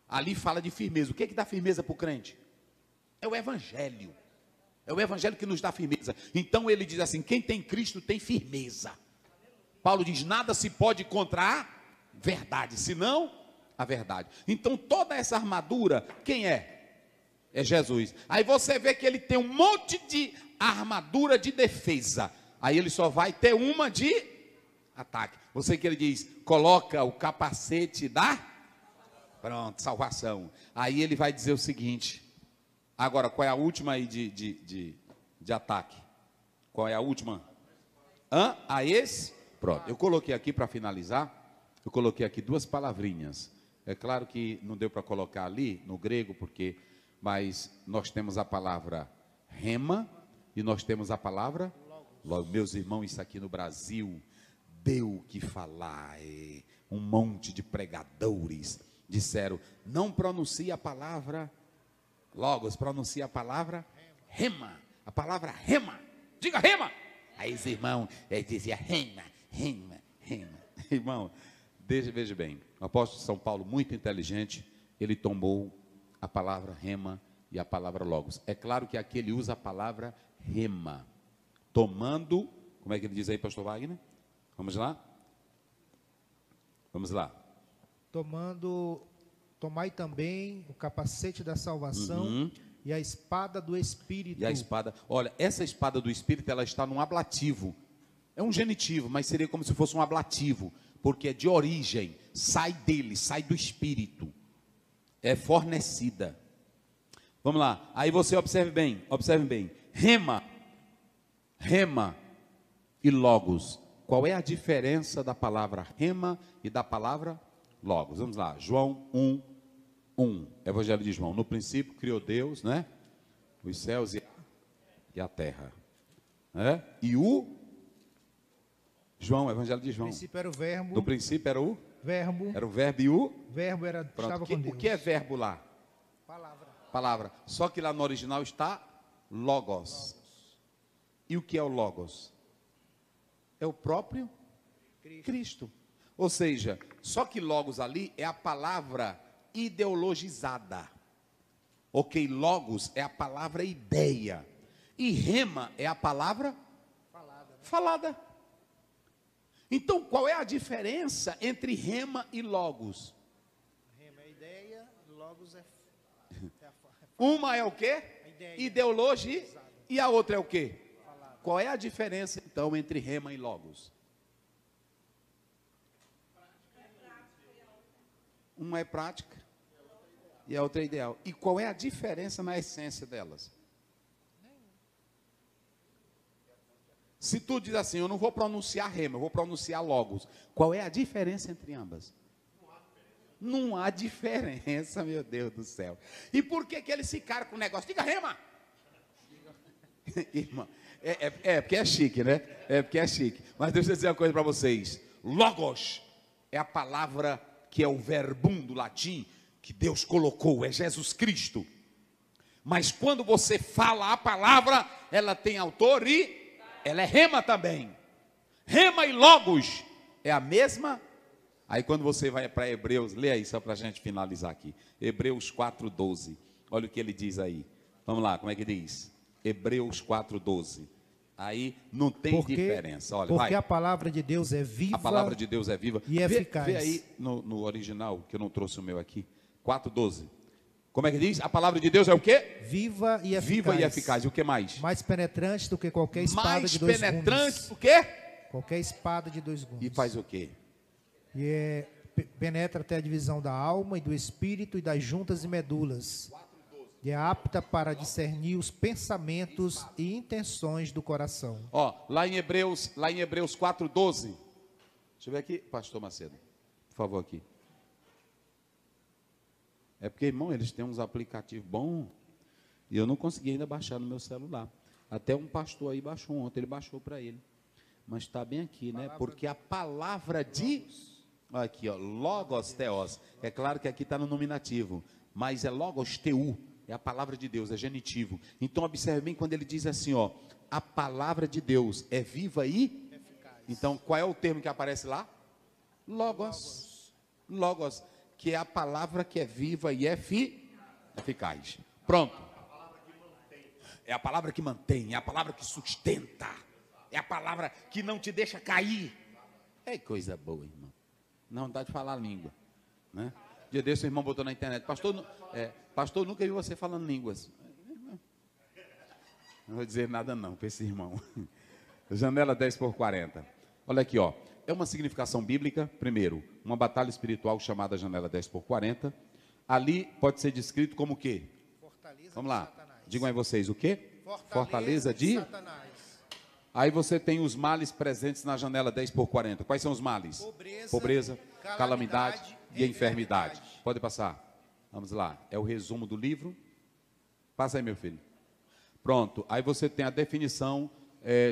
Ali fala de firmeza. O que é que dá firmeza para o crente? É o Evangelho. É o Evangelho que nos dá firmeza. Então ele diz assim, quem tem Cristo tem firmeza. Paulo diz, nada se pode contra a verdade, senão a verdade. Então toda essa armadura, quem é? É Jesus. Aí você vê que ele tem um monte de armadura de defesa. Aí ele só vai ter uma de ataque. Você que ele diz, coloca o capacete da... Pronto, salvação. Aí ele vai dizer o seguinte. Agora, qual é a última aí de ataque? Qual é a última? A esse? Pronto, eu coloquei aqui para finalizar. Eu coloquei aqui duas palavrinhas. É claro que não deu para colocar ali no grego, mas nós temos a palavra rema e nós temos a palavra logos. Meus irmãos, isso aqui no Brasil deu o que falar. Um monte de pregadores disseram, não pronuncia a palavra logos, pronuncia a palavra rema. A palavra rema. Diga rema. Aí os irmãos diziam rema. Irmão, veja bem, o apóstolo São Paulo, muito inteligente, ele tomou a palavra rema e a palavra logos. É claro que aqui ele usa a palavra rema, Tomando, como é que ele diz aí, pastor Wagner? Vamos lá? Vamos lá. Tomai também o capacete da salvação e a espada do Espírito. E a espada, olha, essa espada do Espírito, ela está num ablativo. É um genitivo, mas seria como se fosse um ablativo, porque é de origem, sai dele, sai do Espírito. É fornecida. Vamos lá, aí você observe bem. Rema e logos. Qual é a diferença da palavra rema e da palavra logos? Vamos lá, João 1. Evangelho de João. No princípio criou Deus, né? Os céus e a terra. Né? E João, Evangelho de João. No princípio era o verbo. No princípio era o verbo. Era o verbo e o verbo estava com Deus. O que é verbo lá? Palavra. Só que lá no original está logos. E o que é o logos? É o próprio Cristo. Ou seja, só que logos ali é a palavra ideologizada. Ok, logos é a palavra ideia. E rema é a palavra falada. Então, qual é a diferença entre rema e logos? Rema é ideia, logos é uma é o quê? Ideologia. E a outra é o quê? Qual é a diferença, então, entre rema e logos? Uma é prática e a outra é ideal. E qual é a diferença na essência delas? Se tu diz assim, eu não vou pronunciar rema, eu vou pronunciar logos. Qual é a diferença entre ambas? Não há diferença, meu Deus do céu. E por que eles ficaram com o negócio? Diga rema! Irmão, porque é chique, né? É porque é chique. Mas deixa eu dizer uma coisa para vocês. Logos é a palavra que é o verbum do latim que Deus colocou, é Jesus Cristo. Mas quando você fala a palavra, ela tem autor e ela é rema também. Rema e logos é a mesma. Aí quando você vai para Hebreus, lê aí só para a gente finalizar aqui. Hebreus 4:12. Olha o que ele diz aí. Vamos lá, como é que diz? Hebreus 4:12. Aí não tem diferença. Olha, porque a palavra de Deus é viva. A palavra de Deus é viva e eficaz. Vê aí no original, que eu não trouxe o meu aqui. 4:12. Como é que diz? A palavra de Deus é o quê? Viva e eficaz. Viva e eficaz. E o que mais? Mais penetrante do que qualquer espada de dois gumes. Mais penetrante do que? Qualquer espada de dois gumes. E faz o quê? E penetra até a divisão da alma e do espírito e das juntas e medulas. E é apta para discernir os pensamentos e intenções do coração. Ó, lá em Hebreus 4:12. Deixa eu ver aqui, pastor Macedo. Por favor, aqui. É porque, irmão, eles têm uns aplicativos bons e eu não consegui ainda baixar no meu celular. Até um pastor aí baixou ontem, ele baixou para ele. Mas está bem aqui, né? Porque a palavra de... Aqui, ó, logos, teos. É claro que aqui está no nominativo, mas é logos, teu. É a palavra de Deus, é genitivo. Então, observe bem quando ele diz assim, ó. A palavra de Deus é viva e... eficaz. Então, qual é o termo que aparece lá? Logos. Logos. Que é a palavra que é viva e eficaz. Pronto. É a palavra que mantém, é a palavra que sustenta, é a palavra que não te deixa cair. É coisa boa, irmão. Não dá de falar a língua, né? Dia desse o irmão botou na internet, pastor, nunca vi você falando línguas. Não vou dizer nada não para esse irmão. Janela 10:40. Olha aqui, ó. É uma significação bíblica, primeiro, uma batalha espiritual chamada Janela 10:40. Ali pode ser descrito como o quê? Fortaleza. Vamos lá. De Satanás. Digam aí vocês, o quê? Fortaleza de Satanás. Aí você tem os males presentes na janela 10:40. Quais são os males? Pobreza, calamidade e enfermidade. Pode passar. Vamos lá. É o resumo do livro. Passa aí, meu filho. Pronto. Aí você tem a definição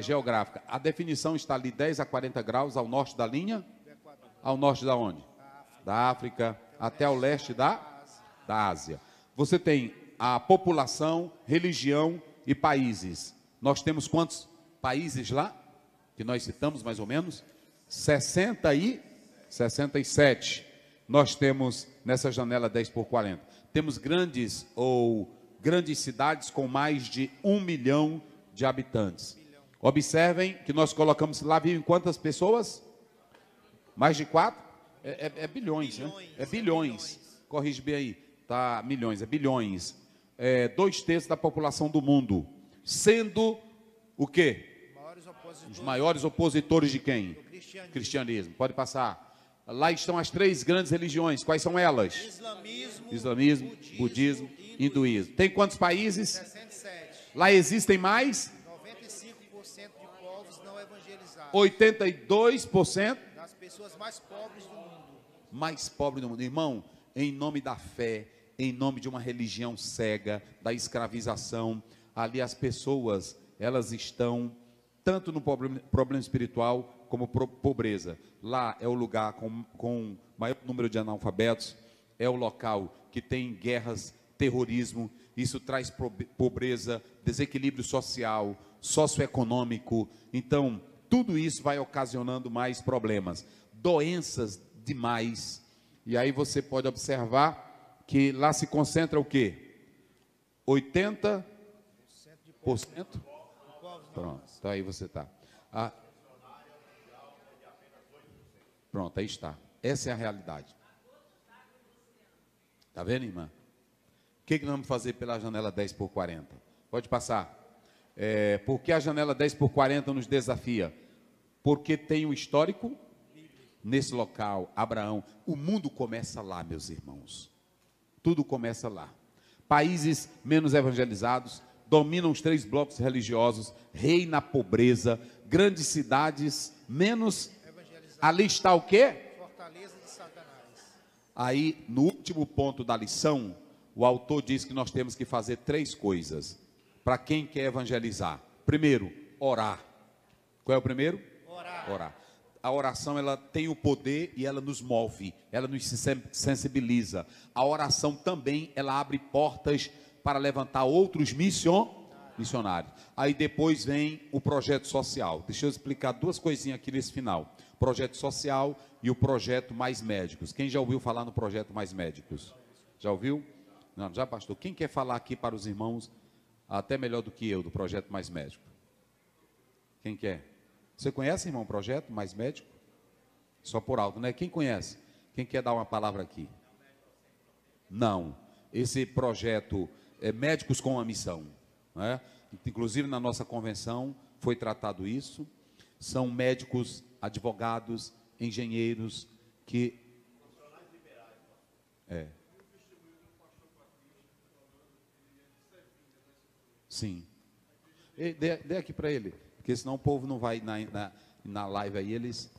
geográfica. A definição está ali 10 a 40 graus ao norte da linha. Ao norte da onde? Da África. Até ao leste da Ásia. Você tem a população, religião e países. Nós temos quantos países lá? Que nós citamos mais ou menos? 67. Nós temos nessa janela 10:40. Temos grandes cidades com mais de 1 milhão de habitantes. Observem que nós colocamos lá, vivem quantas pessoas? Mais de 4? É bilhões, né? É bilhões. Corrige bem aí. Tá, milhões, é bilhões. 2/3 da população do mundo. Sendo o quê? Os maiores opositores de quem? Cristianismo. Pode passar. Lá estão as 3 grandes religiões. Quais são elas? Islamismo, budismo, hinduísmo. Tem quantos países? 67. Lá existem mais? 95% de povos não evangelizados. 82% Das pessoas mais pobres do mundo. mais pobres do mundo. Irmão, em nome da fé, em nome de uma religião cega, da escravização, ali as pessoas, elas estão tanto no problema espiritual como pobreza. Lá é o lugar com maior número de analfabetos, é o local que tem guerras, terrorismo, isso traz pobreza, desequilíbrio social, socioeconômico. Então, tudo isso vai ocasionando mais problemas, doenças demais. E aí você pode observar que lá se concentra o quê? 80%? Pronto, então aí você está. Pronto, aí está. Essa é a realidade. Está vendo, irmã? O que nós vamos fazer pela janela 10x40? Pode passar. Por que a janela 10x40 nos desafia? Porque tem o histórico nesse local, Abraão. O mundo começa lá, meus irmãos. Tudo começa lá. Países menos evangelizados dominam os 3 blocos religiosos, reina a pobreza, grandes cidades menos. Ali está o quê? Fortaleza de Satanás. Aí, no último ponto da lição, o autor diz que nós temos que fazer 3 coisas para quem quer evangelizar. Primeiro, orar. Qual é o primeiro? Orar. A oração, ela tem o poder e ela nos move, ela nos sensibiliza. A oração também, ela abre portas para levantar outros missionários. Aí depois vem o projeto social. Deixa eu explicar 2 coisinhas aqui nesse final. Projeto social e o projeto Mais Médicos. Quem já ouviu falar no projeto Mais Médicos? Já ouviu? Não, já, pastor? Quem quer falar aqui para os irmãos, até melhor do que eu, do projeto Mais Médico? Quem quer? Você conhece, irmão, o projeto Mais Médico? Só por alto, né? Quem conhece? Quem quer dar uma palavra aqui? Não. Esse projeto é Médicos com a Missão, né? Inclusive na nossa convenção foi tratado isso. São médicos, advogados, engenheiros que... Sim. Dê aqui para ele, porque senão o povo não vai na live aí, eles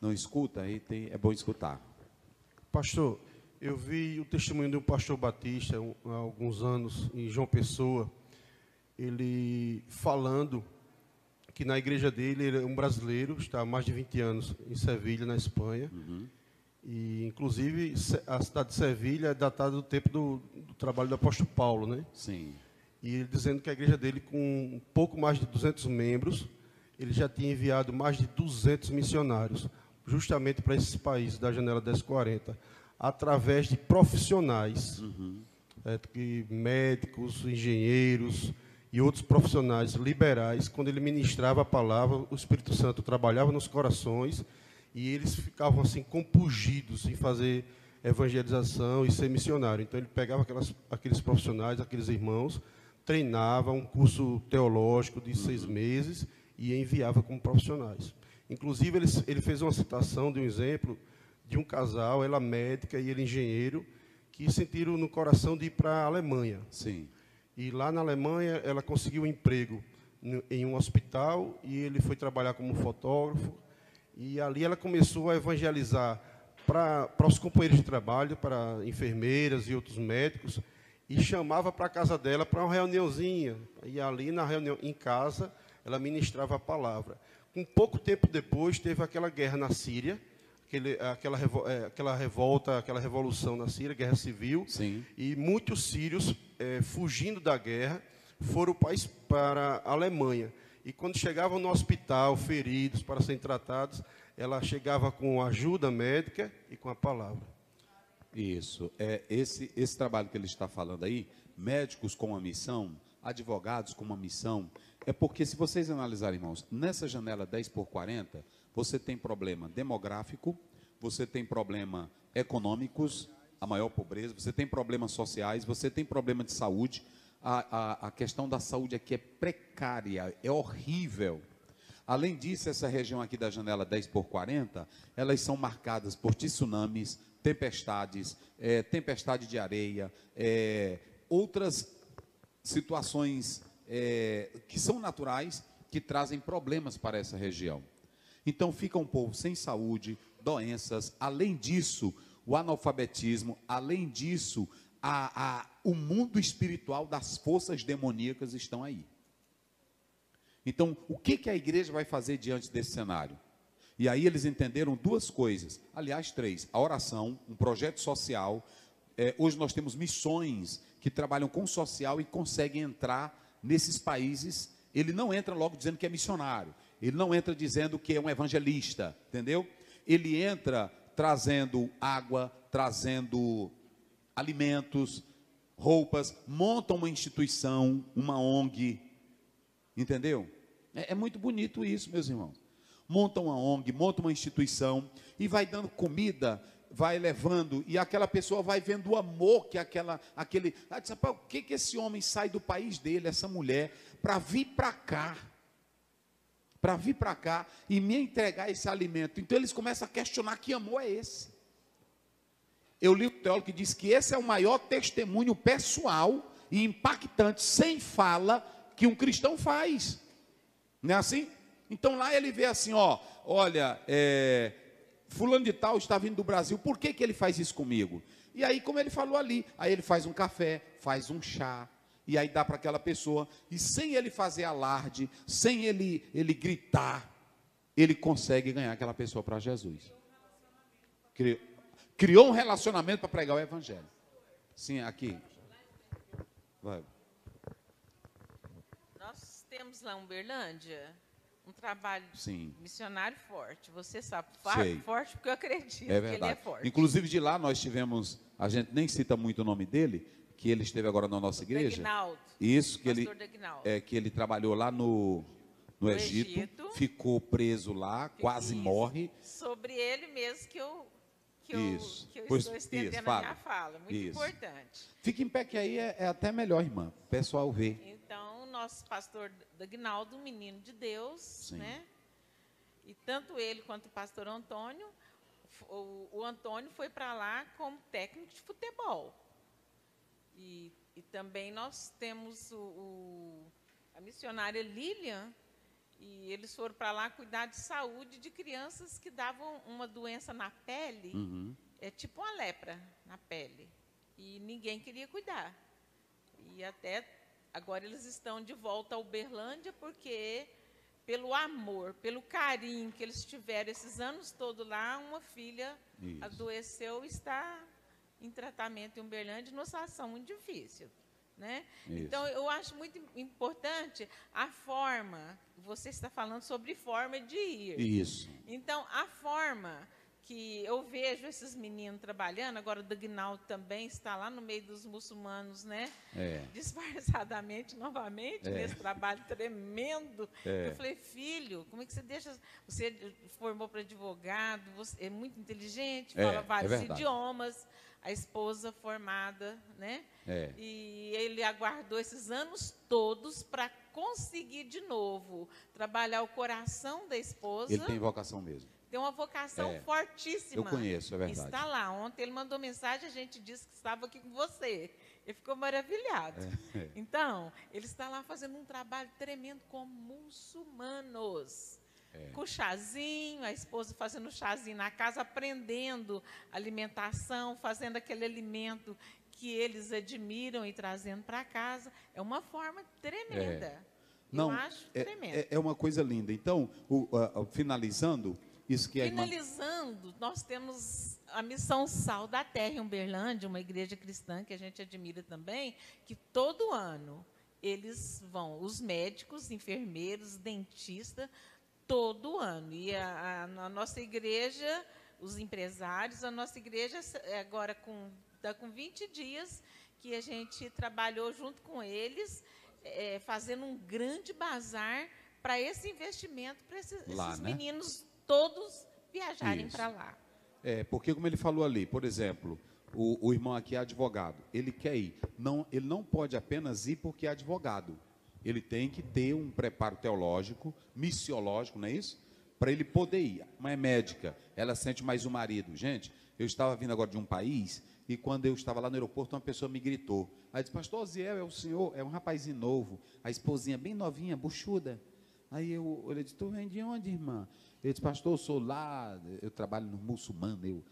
não escutam, aí é bom escutar. Pastor, eu vi o testemunho de um pastor batista há alguns anos em João Pessoa, ele falando que na igreja dele, ele é um brasileiro, está há mais de 20 anos em Sevilha, na Espanha, e inclusive a cidade de Sevilha é datada do tempo do trabalho do apóstolo Paulo, né? Sim. E ele dizendo que a igreja dele, com um pouco mais de 200 membros, ele já tinha enviado mais de 200 missionários, justamente para esses países da janela 1040, através de profissionais, médicos, engenheiros e outros profissionais liberais. Quando ele ministrava a palavra, o Espírito Santo trabalhava nos corações e eles ficavam assim compungidos em fazer evangelização e ser missionário. Então ele pegava aqueles profissionais, aqueles irmãos, treinava um curso teológico de 6 meses e enviava como profissionais. Inclusive, ele fez uma citação de um exemplo de um casal, ela médica e ele engenheiro, que sentiram no coração de ir para a Alemanha. Sim. E lá na Alemanha, ela conseguiu um emprego em um hospital e ele foi trabalhar como fotógrafo. E ali ela começou a evangelizar para os companheiros de trabalho, para enfermeiras e outros médicos, e chamava para a casa dela para uma reuniãozinha. E ali na reunião, em casa, ela ministrava a palavra. Um pouco tempo depois, teve aquela guerra na Síria, aquela revolta, aquela revolução na Síria, guerra civil. Sim. E muitos sírios, fugindo da guerra, foram para a Alemanha. E quando chegavam no hospital, feridos, para serem tratados, ela chegava com ajuda médica e com a palavra. Isso. Esse trabalho que ele está falando aí, médicos com uma missão, advogados com uma missão, É porque, se vocês analisarem, irmãos, nessa janela 10x40, você tem problema demográfico, você tem problema econômicos, a maior pobreza, você tem problemas sociais, você tem problema de saúde. A questão da saúde aqui é precária, é horrível. Além disso, essa região aqui da janela 10x40, elas são marcadas por tsunamis, tempestades, tempestade de areia, outras situações que são naturais, que trazem problemas para essa região. Então, fica um povo sem saúde, doenças, além disso, o analfabetismo, além disso, o mundo espiritual das forças demoníacas estão aí. Então, o que a igreja vai fazer diante desse cenário? E aí eles entenderam duas coisas, aliás, três: a oração, um projeto social. Hoje nós temos missões que trabalham com social e conseguem entrar nesses países. Ele não entra logo dizendo que é missionário, ele não entra dizendo que é um evangelista, entendeu? Ele entra trazendo água, trazendo alimentos, roupas, monta uma instituição, uma ONG, entendeu? É muito bonito isso, meus irmãos. Monta uma ONG, monta uma instituição e vai dando comida, vai levando, e aquela pessoa vai vendo o amor que aquele... o que esse homem sai do país dele, essa mulher, para vir para cá? Para vir para cá e me entregar esse alimento. Então eles começam a questionar: que amor é esse? Eu li um teólogo que diz que esse é o maior testemunho pessoal e impactante, sem fala, que um cristão faz. Não é assim? Então lá ele vê assim, olha, fulano de tal está vindo do Brasil, por que ele faz isso comigo? E aí, como ele falou ali, aí ele faz um café, faz um chá, e aí dá para aquela pessoa, e sem ele fazer alarde, sem ele gritar, ele consegue ganhar aquela pessoa para Jesus. Criou um relacionamento para pregar o evangelho. Sim, aqui. Vai. Nós temos lá em Uberlândia um trabalho missionário forte. Você sabe, forte porque eu acredito que ele é forte. Inclusive de lá nós tivemos, a gente nem cita muito o nome dele, que ele esteve agora na nossa igreja. Degnaldo. Isso, que ele trabalhou lá no Egito, ficou preso lá, quase morre. Sobre ele mesmo que eu estou estendendo a minha fala. Muito importante. Fique em pé, que aí é até melhor, irmã. O pessoal vê. Então, o nosso pastor Degnaldo, um menino de Deus, né? E tanto ele quanto o pastor Antônio, o Antônio foi para lá como técnico de futebol. E também nós temos a missionária Lilian, e eles foram para lá cuidar de saúde de crianças que davam uma doença na pele, tipo uma lepra na pele, e ninguém queria cuidar. E até agora eles estão de volta a Uberlândia, porque pelo amor, pelo carinho que eles tiveram esses anos todos lá, uma filha adoeceu e está em tratamento em Uberlândia, numa situação muito difícil. Né? Então, eu acho muito importante a forma, você está falando sobre forma de ir. Isso. Então, a forma que eu vejo esses meninos trabalhando, agora o Degnaldo também está lá no meio dos muçulmanos, né? Disfarçadamente, novamente, nesse trabalho tremendo. Eu falei: filho, como é que você deixa... Você formou para advogado, você é muito inteligente, fala vários idiomas, a esposa formada, né? E ele aguardou esses anos todos para conseguir de novo trabalhar o coração da esposa. Ele tem vocação mesmo. Tem uma vocação fortíssima. Eu conheço, é verdade. Está lá. Ontem ele mandou mensagem, a gente disse que estava aqui com você. Ele ficou maravilhado. Então, ele está lá fazendo um trabalho tremendo com muçulmanos. Com chazinho, a esposa fazendo chazinho na casa, aprendendo alimentação, fazendo aquele alimento que eles admiram e trazendo para casa. É uma forma tremenda. Não, eu acho tremendo. É uma coisa linda. Então, finalizando, isso que Finalizando, nós temos a Missão Sal da Terra em Uberlândia, uma igreja cristã que a gente admira também, que todo ano eles vão, os médicos, enfermeiros, dentistas, todo ano. E a nossa igreja, os empresários, a nossa igreja agora está com 20 dias que a gente trabalhou junto com eles, fazendo um grande bazar para esse investimento, para esses né? meninos todos viajarem Isso. para lá. Porque como ele falou ali, por exemplo, o irmão aqui é advogado, ele quer ir. Ele não pode apenas ir porque é advogado. Ele tem que ter um preparo teológico, missiológico, não é isso? Para ele poder ir. A mãe é médica, ela sente mais o marido. Gente, eu estava vindo agora de um país, e quando eu estava lá no aeroporto, uma pessoa me gritou. Aí disse, pastor Osiel, é o senhor? É um rapazinho novo, a esposinha bem novinha, buchuda. Aí ele disse, tu vem de onde, irmã? Ele disse, pastor, eu sou lá, eu trabalho no muçulmano.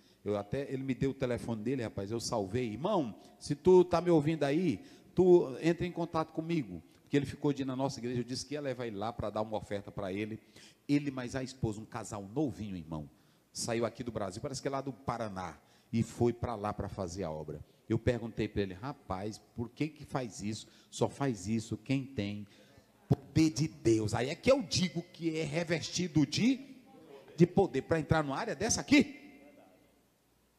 Ele me deu o telefone dele, rapaz, eu salvei. Irmão, se tu está me ouvindo aí, tu entra em contato comigo. Porque ele ficou de ir na nossa igreja, eu disse que ia levar ele lá para dar uma oferta para ele. Ele mais a esposa, um casal novinho, irmão, saiu aqui do Brasil, parece que é lá do Paraná, e foi para lá para fazer a obra. Eu perguntei para ele, rapaz, por que faz isso? Só faz isso quem tem poder de Deus. Aí é que eu digo que é revestido de poder para entrar numa área dessa aqui.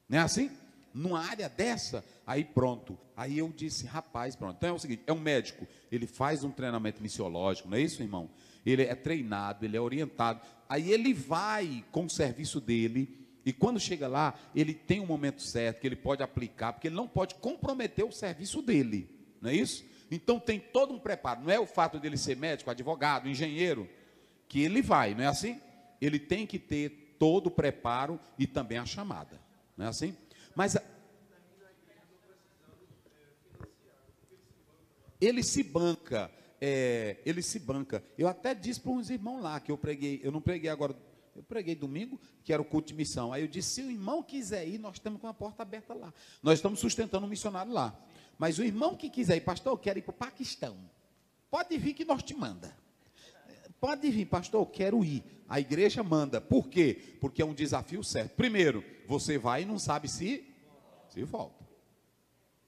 Não é assim? Numa área dessa, aí pronto. Aí eu disse, rapaz, pronto. Então é o seguinte, é um médico, ele faz um treinamento missiológico, não é isso, irmão? Ele é treinado, ele é orientado. Aí ele vai com o serviço dele, e quando chega lá, ele tem um momento certo que ele pode aplicar, porque ele não pode comprometer o serviço dele, não é isso? Então tem todo um preparo, não é o fato dele ser médico, advogado, engenheiro, que ele vai, não é assim? Ele tem que ter todo o preparo e também a chamada, não é assim? Mas ele se banca, Eu até disse para uns irmãos lá que eu não preguei agora, eu preguei domingo, que era o culto de missão. Aí eu disse, se o irmão quiser ir, nós estamos com a porta aberta lá. Nós estamos sustentando um missionário lá. Mas o irmão que quiser ir, pastor, eu quero ir para o Paquistão. Pode vir que nós te manda. Pode vir, pastor, eu quero ir. A igreja manda. Por quê? Porque é um desafio certo. Primeiro, você vai e não sabe se volta.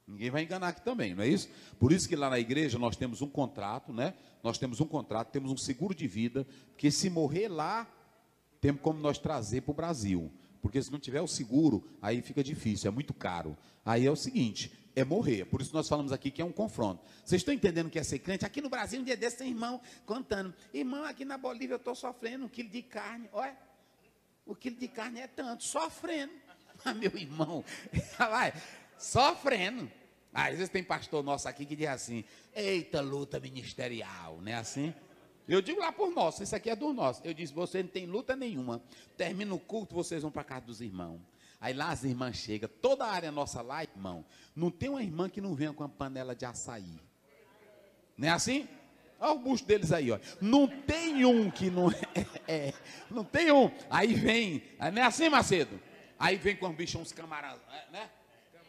Ninguém vai enganar aqui também, não é isso? Por isso que lá na igreja nós temos um contrato, né? Nós temos um contrato, temos um seguro de vida, porque se morrer lá, temos como nós trazer para o Brasil. Porque se não tiver o seguro, aí fica difícil, é muito caro. Aí é o seguinte, é morrer. Por isso nós falamos aqui que é um confronto. Vocês estão entendendo o que é ser crente? Aqui no Brasil, um dia desse, tem irmão contando. Irmão, aqui na Bolívia eu estou sofrendo 1 quilo de carne. Olha, o quilo de carne é tanto, sofrendo. Ah, meu irmão, vai, sofrendo. Às vezes tem pastor nosso aqui que diz assim, eita luta ministerial, não é assim? Eu digo lá por nós, isso aqui é do nosso. Eu disse, você não tem luta nenhuma. Termina o culto, vocês vão para a casa dos irmãos. Aí lá as irmãs chegam, toda a área nossa lá, irmão, não tem uma irmã que não venha com uma panela de açaí. Não é assim? Olha o bucho deles aí, ó. Não tem um que não não tem um. Aí vem, não é assim, Macedo? Aí vem com os bichos, uns camarões, né?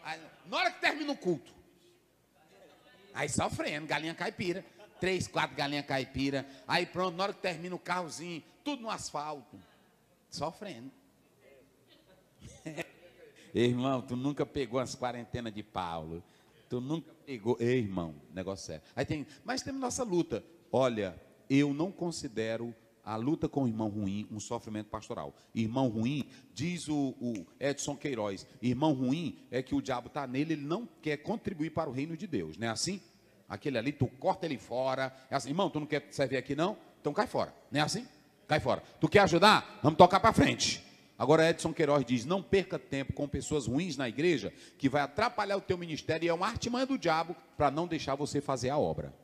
Aí, na hora que termina o culto, aí sofrendo, galinha caipira. 3, 4 galinhas caipira. Aí pronto, na hora que termina o carrozinho, tudo no asfalto. Sofrendo. Irmão, tu nunca pegou as quarentenas de Paulo. Tu nunca pegou. Ei, irmão, negócio sério. Mas temos nossa luta. Olha, eu não considero a luta com o irmão ruim um sofrimento pastoral. Irmão ruim, diz o Edson Queiroz, irmão ruim é que o diabo está nele, ele não quer contribuir para o reino de Deus. Não é assim? Aquele ali, tu corta ele fora. É assim, irmão, tu não quer servir aqui não? Então cai fora. Não é assim? Cai fora. Tu quer ajudar? Vamos tocar para frente. Agora Edson Queiroz diz, não perca tempo com pessoas ruins na igreja, que vai atrapalhar o teu ministério e é uma artimanha do diabo para não deixar você fazer a obra.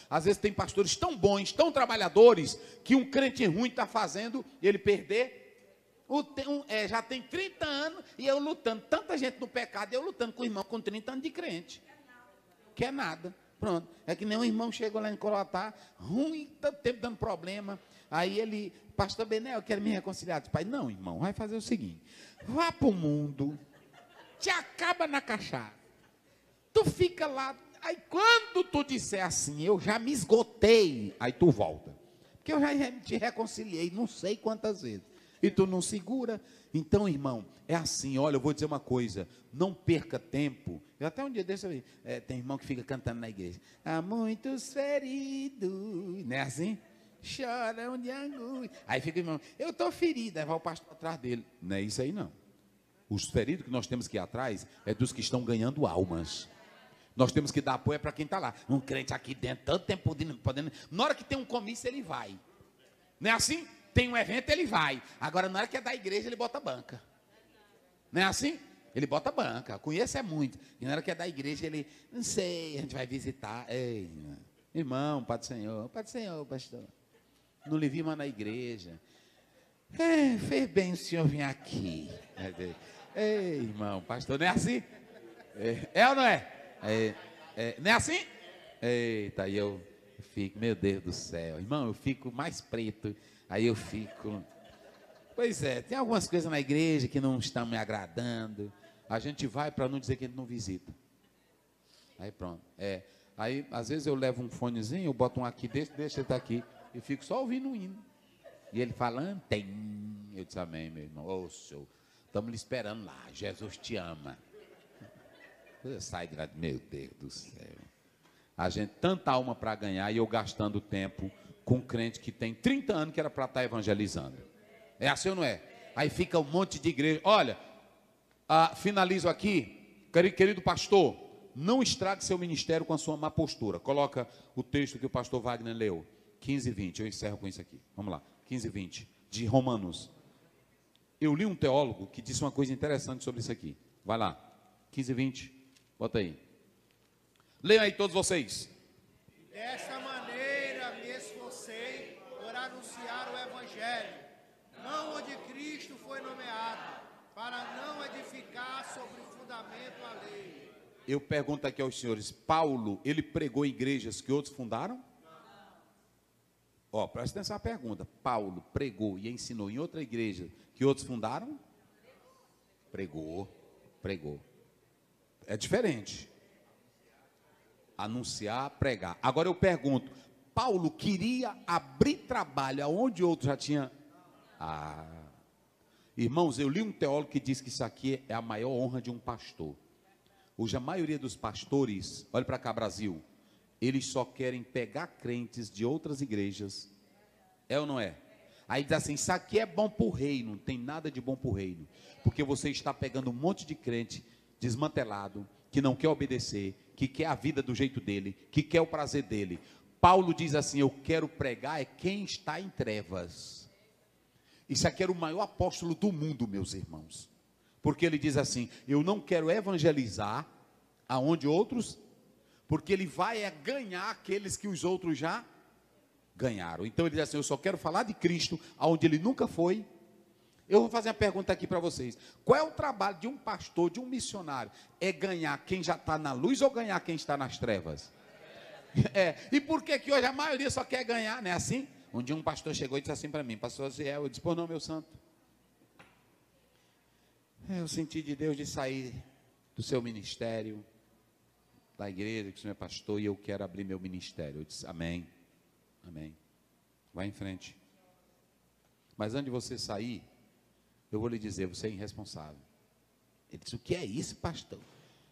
Às vezes tem pastores tão bons, tão trabalhadores, que um crente ruim está fazendo ele perder. Já tem 30 anos e eu lutando, tanta gente no pecado, eu lutando com o irmão com 30 anos de crente. Quer nada. Pronto, é que nem um irmão chegou lá em Corotá, ruim, tanto tempo dando problema. Aí ele, pastor Benel, eu quero me reconciliar. Eu disse, pai, não, irmão, vai fazer o seguinte: vá para o mundo, te acaba na cachaça, tu fica lá. Aí quando tu disser assim, eu já me esgotei, aí tu volta. Porque eu já te reconciliei não sei quantas vezes. E tu não segura. Então, irmão, é assim, olha, eu vou dizer uma coisa, não perca tempo. Eu até um dia desse eu vi, tem irmão que fica cantando na igreja. Há muitos feridos, não é assim? Choram de angústia. Aí fica o irmão, eu estou ferido, aí vai o pastor atrás dele. Não é isso aí não. Os feridos que nós temos que ir atrás é dos que estão ganhando almas. Nós temos que dar apoio para quem está lá. Um crente aqui dentro, tanto tempo podendo. Na hora que tem um comício, ele vai. Não é assim? Tem um evento, ele vai. Agora, na hora que é da igreja, ele bota banca. Não é assim? Ele bota banca. Conheço é muito. E na hora que é da igreja, ele, não sei, a gente vai visitar. Ei, irmão, Pai do Senhor, pastor. Não lhe vi mais na igreja. Fez bem o senhor vir aqui. Ei, irmão, pastor, não é assim? É ou não é? Não é assim? Eita, aí eu fico, meu Deus do céu, irmão, eu fico mais preto, aí eu fico, pois é, tem algumas coisas na igreja que não estão me agradando, a gente vai para não dizer que a gente não visita, aí pronto, aí às vezes eu levo um fonezinho, eu boto um aqui, deixa ele estar aqui, e fico só ouvindo um hino, e ele falando, eu disse amém, meu irmão, ô senhor, estamos lhe esperando lá, Jesus te ama. Sai de lá, meu Deus do céu. A gente, tanta alma para ganhar e eu gastando tempo com um crente que tem 30 anos que era para estar evangelizando. É assim ou não é? Aí fica um monte de igreja. Olha, finalizo aqui, querido pastor, não estrague seu ministério com a sua má postura. Coloca o texto que o pastor Wagner leu, 15 e 20. Eu encerro com isso aqui. Vamos lá, 15 e 20, de Romanos. Eu li um teólogo que disse uma coisa interessante sobre isso aqui. Vai lá, 15 e 20. Bota aí. Leiam aí todos vocês. Desta maneira me esforcei por anunciar o Evangelho, não onde Cristo foi nomeado, para não edificar sobre o fundamento alheio. Eu pergunto aqui aos senhores, Paulo, ele pregou em igrejas que outros fundaram? Ó, presta atenção na pergunta. Paulo pregou e ensinou em outra igreja que outros fundaram? Pregou. É diferente. Anunciar, pregar. Agora eu pergunto, Paulo queria abrir trabalho aonde outro já tinha? Irmãos, eu li um teólogo que diz que isso aqui é a maior honra de um pastor. Hoje a maioria dos pastores, olha para cá Brasil, eles só querem pegar crentes de outras igrejas. É ou não é? Aí diz assim, isso aqui é bom para o reino. Não tem nada de bom para o reino. Porque você está pegando um monte de crente desmantelado, que não quer obedecer, que quer a vida do jeito dele, que quer o prazer dele. Paulo diz assim, eu quero pregar é quem está em trevas. Isso aqui era o maior apóstolo do mundo, meus irmãos. Porque ele diz assim, eu não quero evangelizar aonde outros, porque ele vai ganhar aqueles que os outros já ganharam. Então ele diz assim, eu só quero falar de Cristo aonde ele nunca foi. Eu vou fazer uma pergunta aqui para vocês. Qual é o trabalho de um pastor, de um missionário? É ganhar quem já está na luz ou ganhar quem está nas trevas? E por que hoje a maioria só quer ganhar, não é assim? Um dia um pastor chegou e disse assim para mim, pastor Ziel, eu disse, pô não, meu santo. Eu senti de Deus de sair do seu ministério, da igreja, que o senhor é pastor, e eu quero abrir meu ministério. Eu disse, amém, amém. Vai em frente. Mas antes de você sair, eu vou lhe dizer, você é irresponsável. Ele disse, o que é isso, pastor?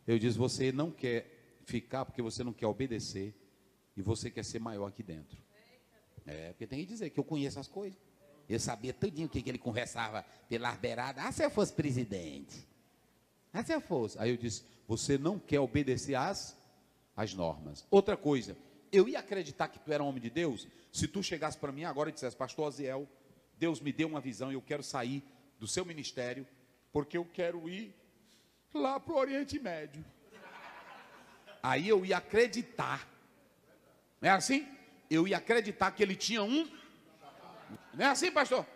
Eu disse, você não quer ficar porque você não quer obedecer e você quer ser maior aqui dentro. Porque tem que dizer que eu conheço as coisas. Eu sabia tudinho o que ele conversava pela beirada. Se eu fosse presidente. Se eu fosse. Aí eu disse, você não quer obedecer às normas. Outra coisa, eu ia acreditar que tu era um homem de Deus se tu chegasse para mim agora e dissesse, pastor Aziel, Deus me deu uma visão e eu quero sair do seu ministério, porque eu quero ir lá para o Oriente Médio. Aí eu ia acreditar. Não é assim? Eu ia acreditar que ele tinha um. Não é assim, pastor?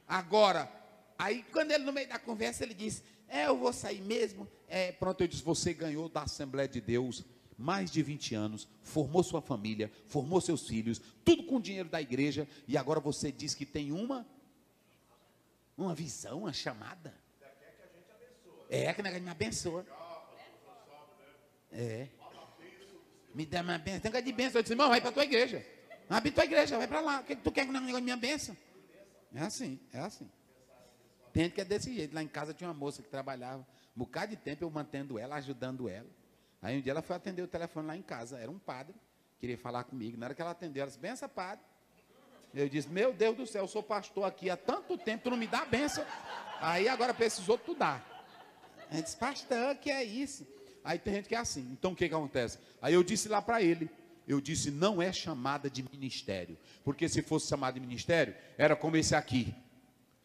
Agora, aí quando ele no meio da conversa, ele disse, eu vou sair mesmo. Pronto, eu disse, você ganhou da Assembleia de Deus mais de 20 anos, formou sua família, formou seus filhos, tudo com o dinheiro da igreja, e agora você diz que tem uma visão, uma chamada. Que negócio me abençoa. Me dá uma benção. Tem negócio de benção. Eu disse, irmão, vai para a tua igreja. Abre tua igreja, vai para lá. O que tu quer com o negócio de minha benção? É assim. Tem gente que é desse jeito. Lá em casa tinha uma moça que trabalhava um bocado de tempo, eu mantendo ela, ajudando ela. Aí um dia ela foi atender o telefone lá em casa. Era um padre, queria falar comigo. Na hora que ela atendeu, ela disse, benção, padre. Eu disse, meu Deus do céu, eu sou pastor aqui há tanto tempo, tu não me dá a benção. Aí agora precisou tu dar. Ele disse, pastor, que é isso? Aí tem gente que é assim. Então o que acontece? Aí eu disse lá para ele, eu disse, não é chamada de ministério, porque se fosse chamada de ministério, era como esse aqui.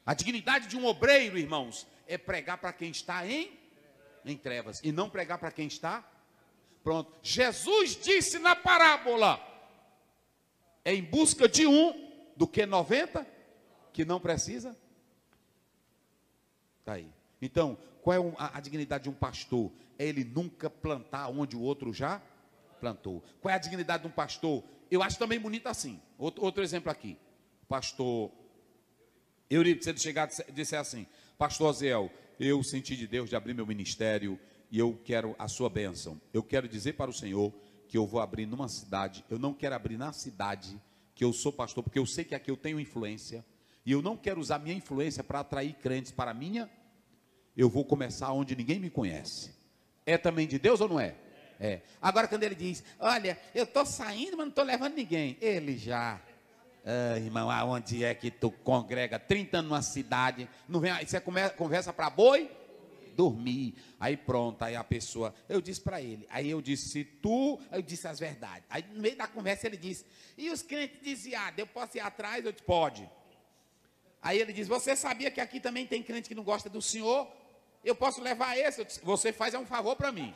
A dignidade de um obreiro, irmãos, é pregar para quem está em trevas, e não pregar para quem está pronto. Jesus disse na parábola, é em busca de um, do que 90, que não precisa. Está aí. Então, qual é a dignidade de um pastor? É ele nunca plantar onde o outro já plantou. Qual é a dignidade de um pastor? Eu acho também bonito assim. Outro exemplo aqui. Pastor Eurípides, se ele chegar e disser assim, pastor Oziel, eu senti de Deus de abrir meu ministério e eu quero a sua bênção. Eu quero dizer para o Senhor que eu vou abrir numa cidade, eu não quero abrir na cidade que eu sou pastor, porque eu sei que aqui eu tenho influência, e eu não quero usar minha influência para atrair crentes para a minha, eu vou começar onde ninguém me conhece. É também de Deus ou não é? É. Agora quando ele diz, olha, eu estou saindo, mas não estou levando ninguém. Ele já, irmão, aonde é que tu congrega 30 anos numa cidade, não vem, isso é conversa para boi dormir. Aí pronto, aí a pessoa, eu disse para ele, aí eu disse, eu disse as verdades. Aí no meio da conversa ele disse, e os crentes desviados, eu posso ir atrás? Eu disse, pode. Aí ele diz, você sabia que aqui também tem crente que não gosta do senhor? Eu posso levar esse? Eu disse, você faz um favor para mim.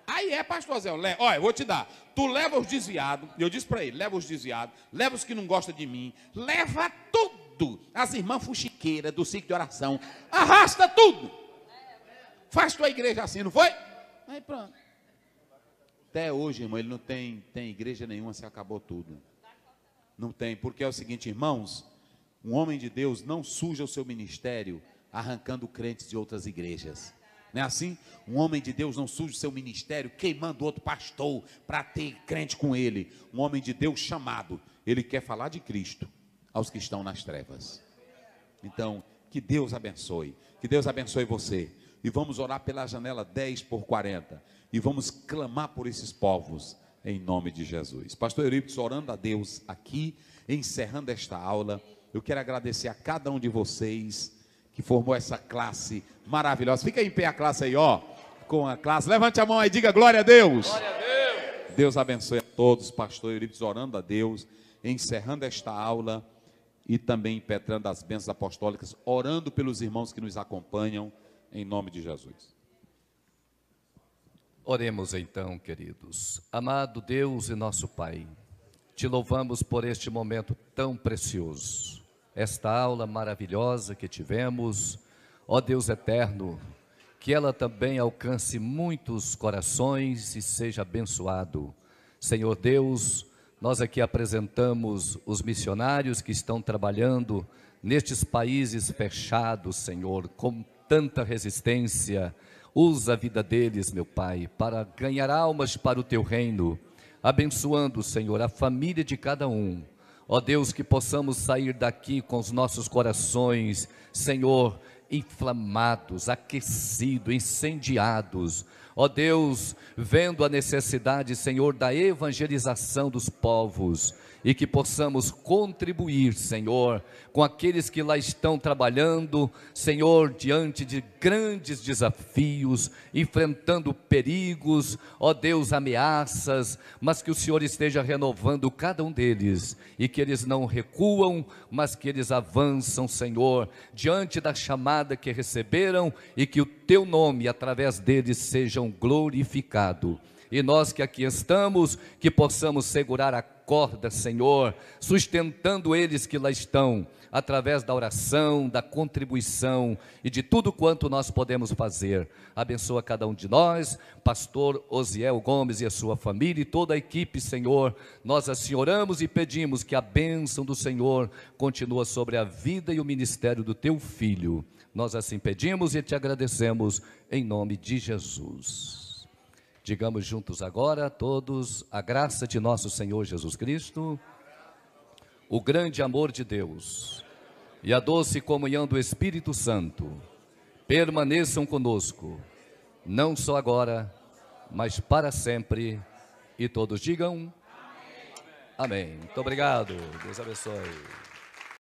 Aí pastor Zé, olha, eu vou te dar. Tu leva os desviados, eu disse para ele, leva os desviados, leva os que não gostam de mim, leva tudo. As irmãs fuxiqueiras do ciclo de oração, arrasta tudo. Faz tua igreja assim, não foi? Aí pronto. Até hoje, irmão, ele não tem igreja nenhuma, se acabou tudo. Não tem, porque é o seguinte, irmãos, um homem de Deus não suja o seu ministério arrancando crentes de outras igrejas. Não é assim? Um homem de Deus não suja o seu ministério queimando outro pastor para ter crente com ele. Um homem de Deus chamado, ele quer falar de Cristo aos que estão nas trevas. Então, que Deus abençoe você. E vamos orar pela janela 10/40. E vamos clamar por esses povos, em nome de Jesus. Pastor Eurípides orando a Deus aqui, encerrando esta aula. Eu quero agradecer a cada um de vocês que formou essa classe maravilhosa. Fica em pé a classe aí, ó, com a classe. Levante a mão aí, diga glória a Deus. Glória a Deus. Deus abençoe a todos. Pastor Eurípides orando a Deus, encerrando esta aula e também impetrando as bênçãos apostólicas, orando pelos irmãos que nos acompanham, em nome de Jesus. Oremos então, queridos. Amado Deus e nosso Pai, te louvamos por este momento tão precioso, esta aula maravilhosa que tivemos. Ó Deus eterno, que ela também alcance muitos corações e seja abençoado. Senhor Deus, nós aqui apresentamos os missionários que estão trabalhando nestes países fechados, Senhor, com tanta resistência. Usa a vida deles, meu Pai, para ganhar almas para o Teu reino, abençoando, Senhor, a família de cada um. Ó Deus, que possamos sair daqui com os nossos corações, Senhor, inflamados, aquecidos, incendiados. Ó Deus, vendo a necessidade, Senhor, da evangelização dos povos, e que possamos contribuir, Senhor, com aqueles que lá estão trabalhando, Senhor, diante de grandes desafios, enfrentando perigos, ó Deus, ameaças, mas que o Senhor esteja renovando cada um deles, e que eles não recuam, mas que eles avançam, Senhor, diante da chamada que receberam, e que o Teu nome, através deles, sejam glorificado. E nós que aqui estamos, que possamos segurar a corda, Senhor, sustentando eles que lá estão, através da oração, da contribuição e de tudo quanto nós podemos fazer. Abençoa cada um de nós, pastor Oziel Gomes e a sua família e toda a equipe, Senhor. Nós assim oramos e pedimos que a bênção do Senhor continue sobre a vida e o ministério do Teu Filho. Nós assim pedimos e te agradecemos em nome de Jesus. Digamos juntos agora, todos, a graça de nosso Senhor Jesus Cristo, o grande amor de Deus e a doce comunhão do Espírito Santo permaneçam conosco, não só agora, mas para sempre. E todos digam amém. Muito obrigado. Deus abençoe.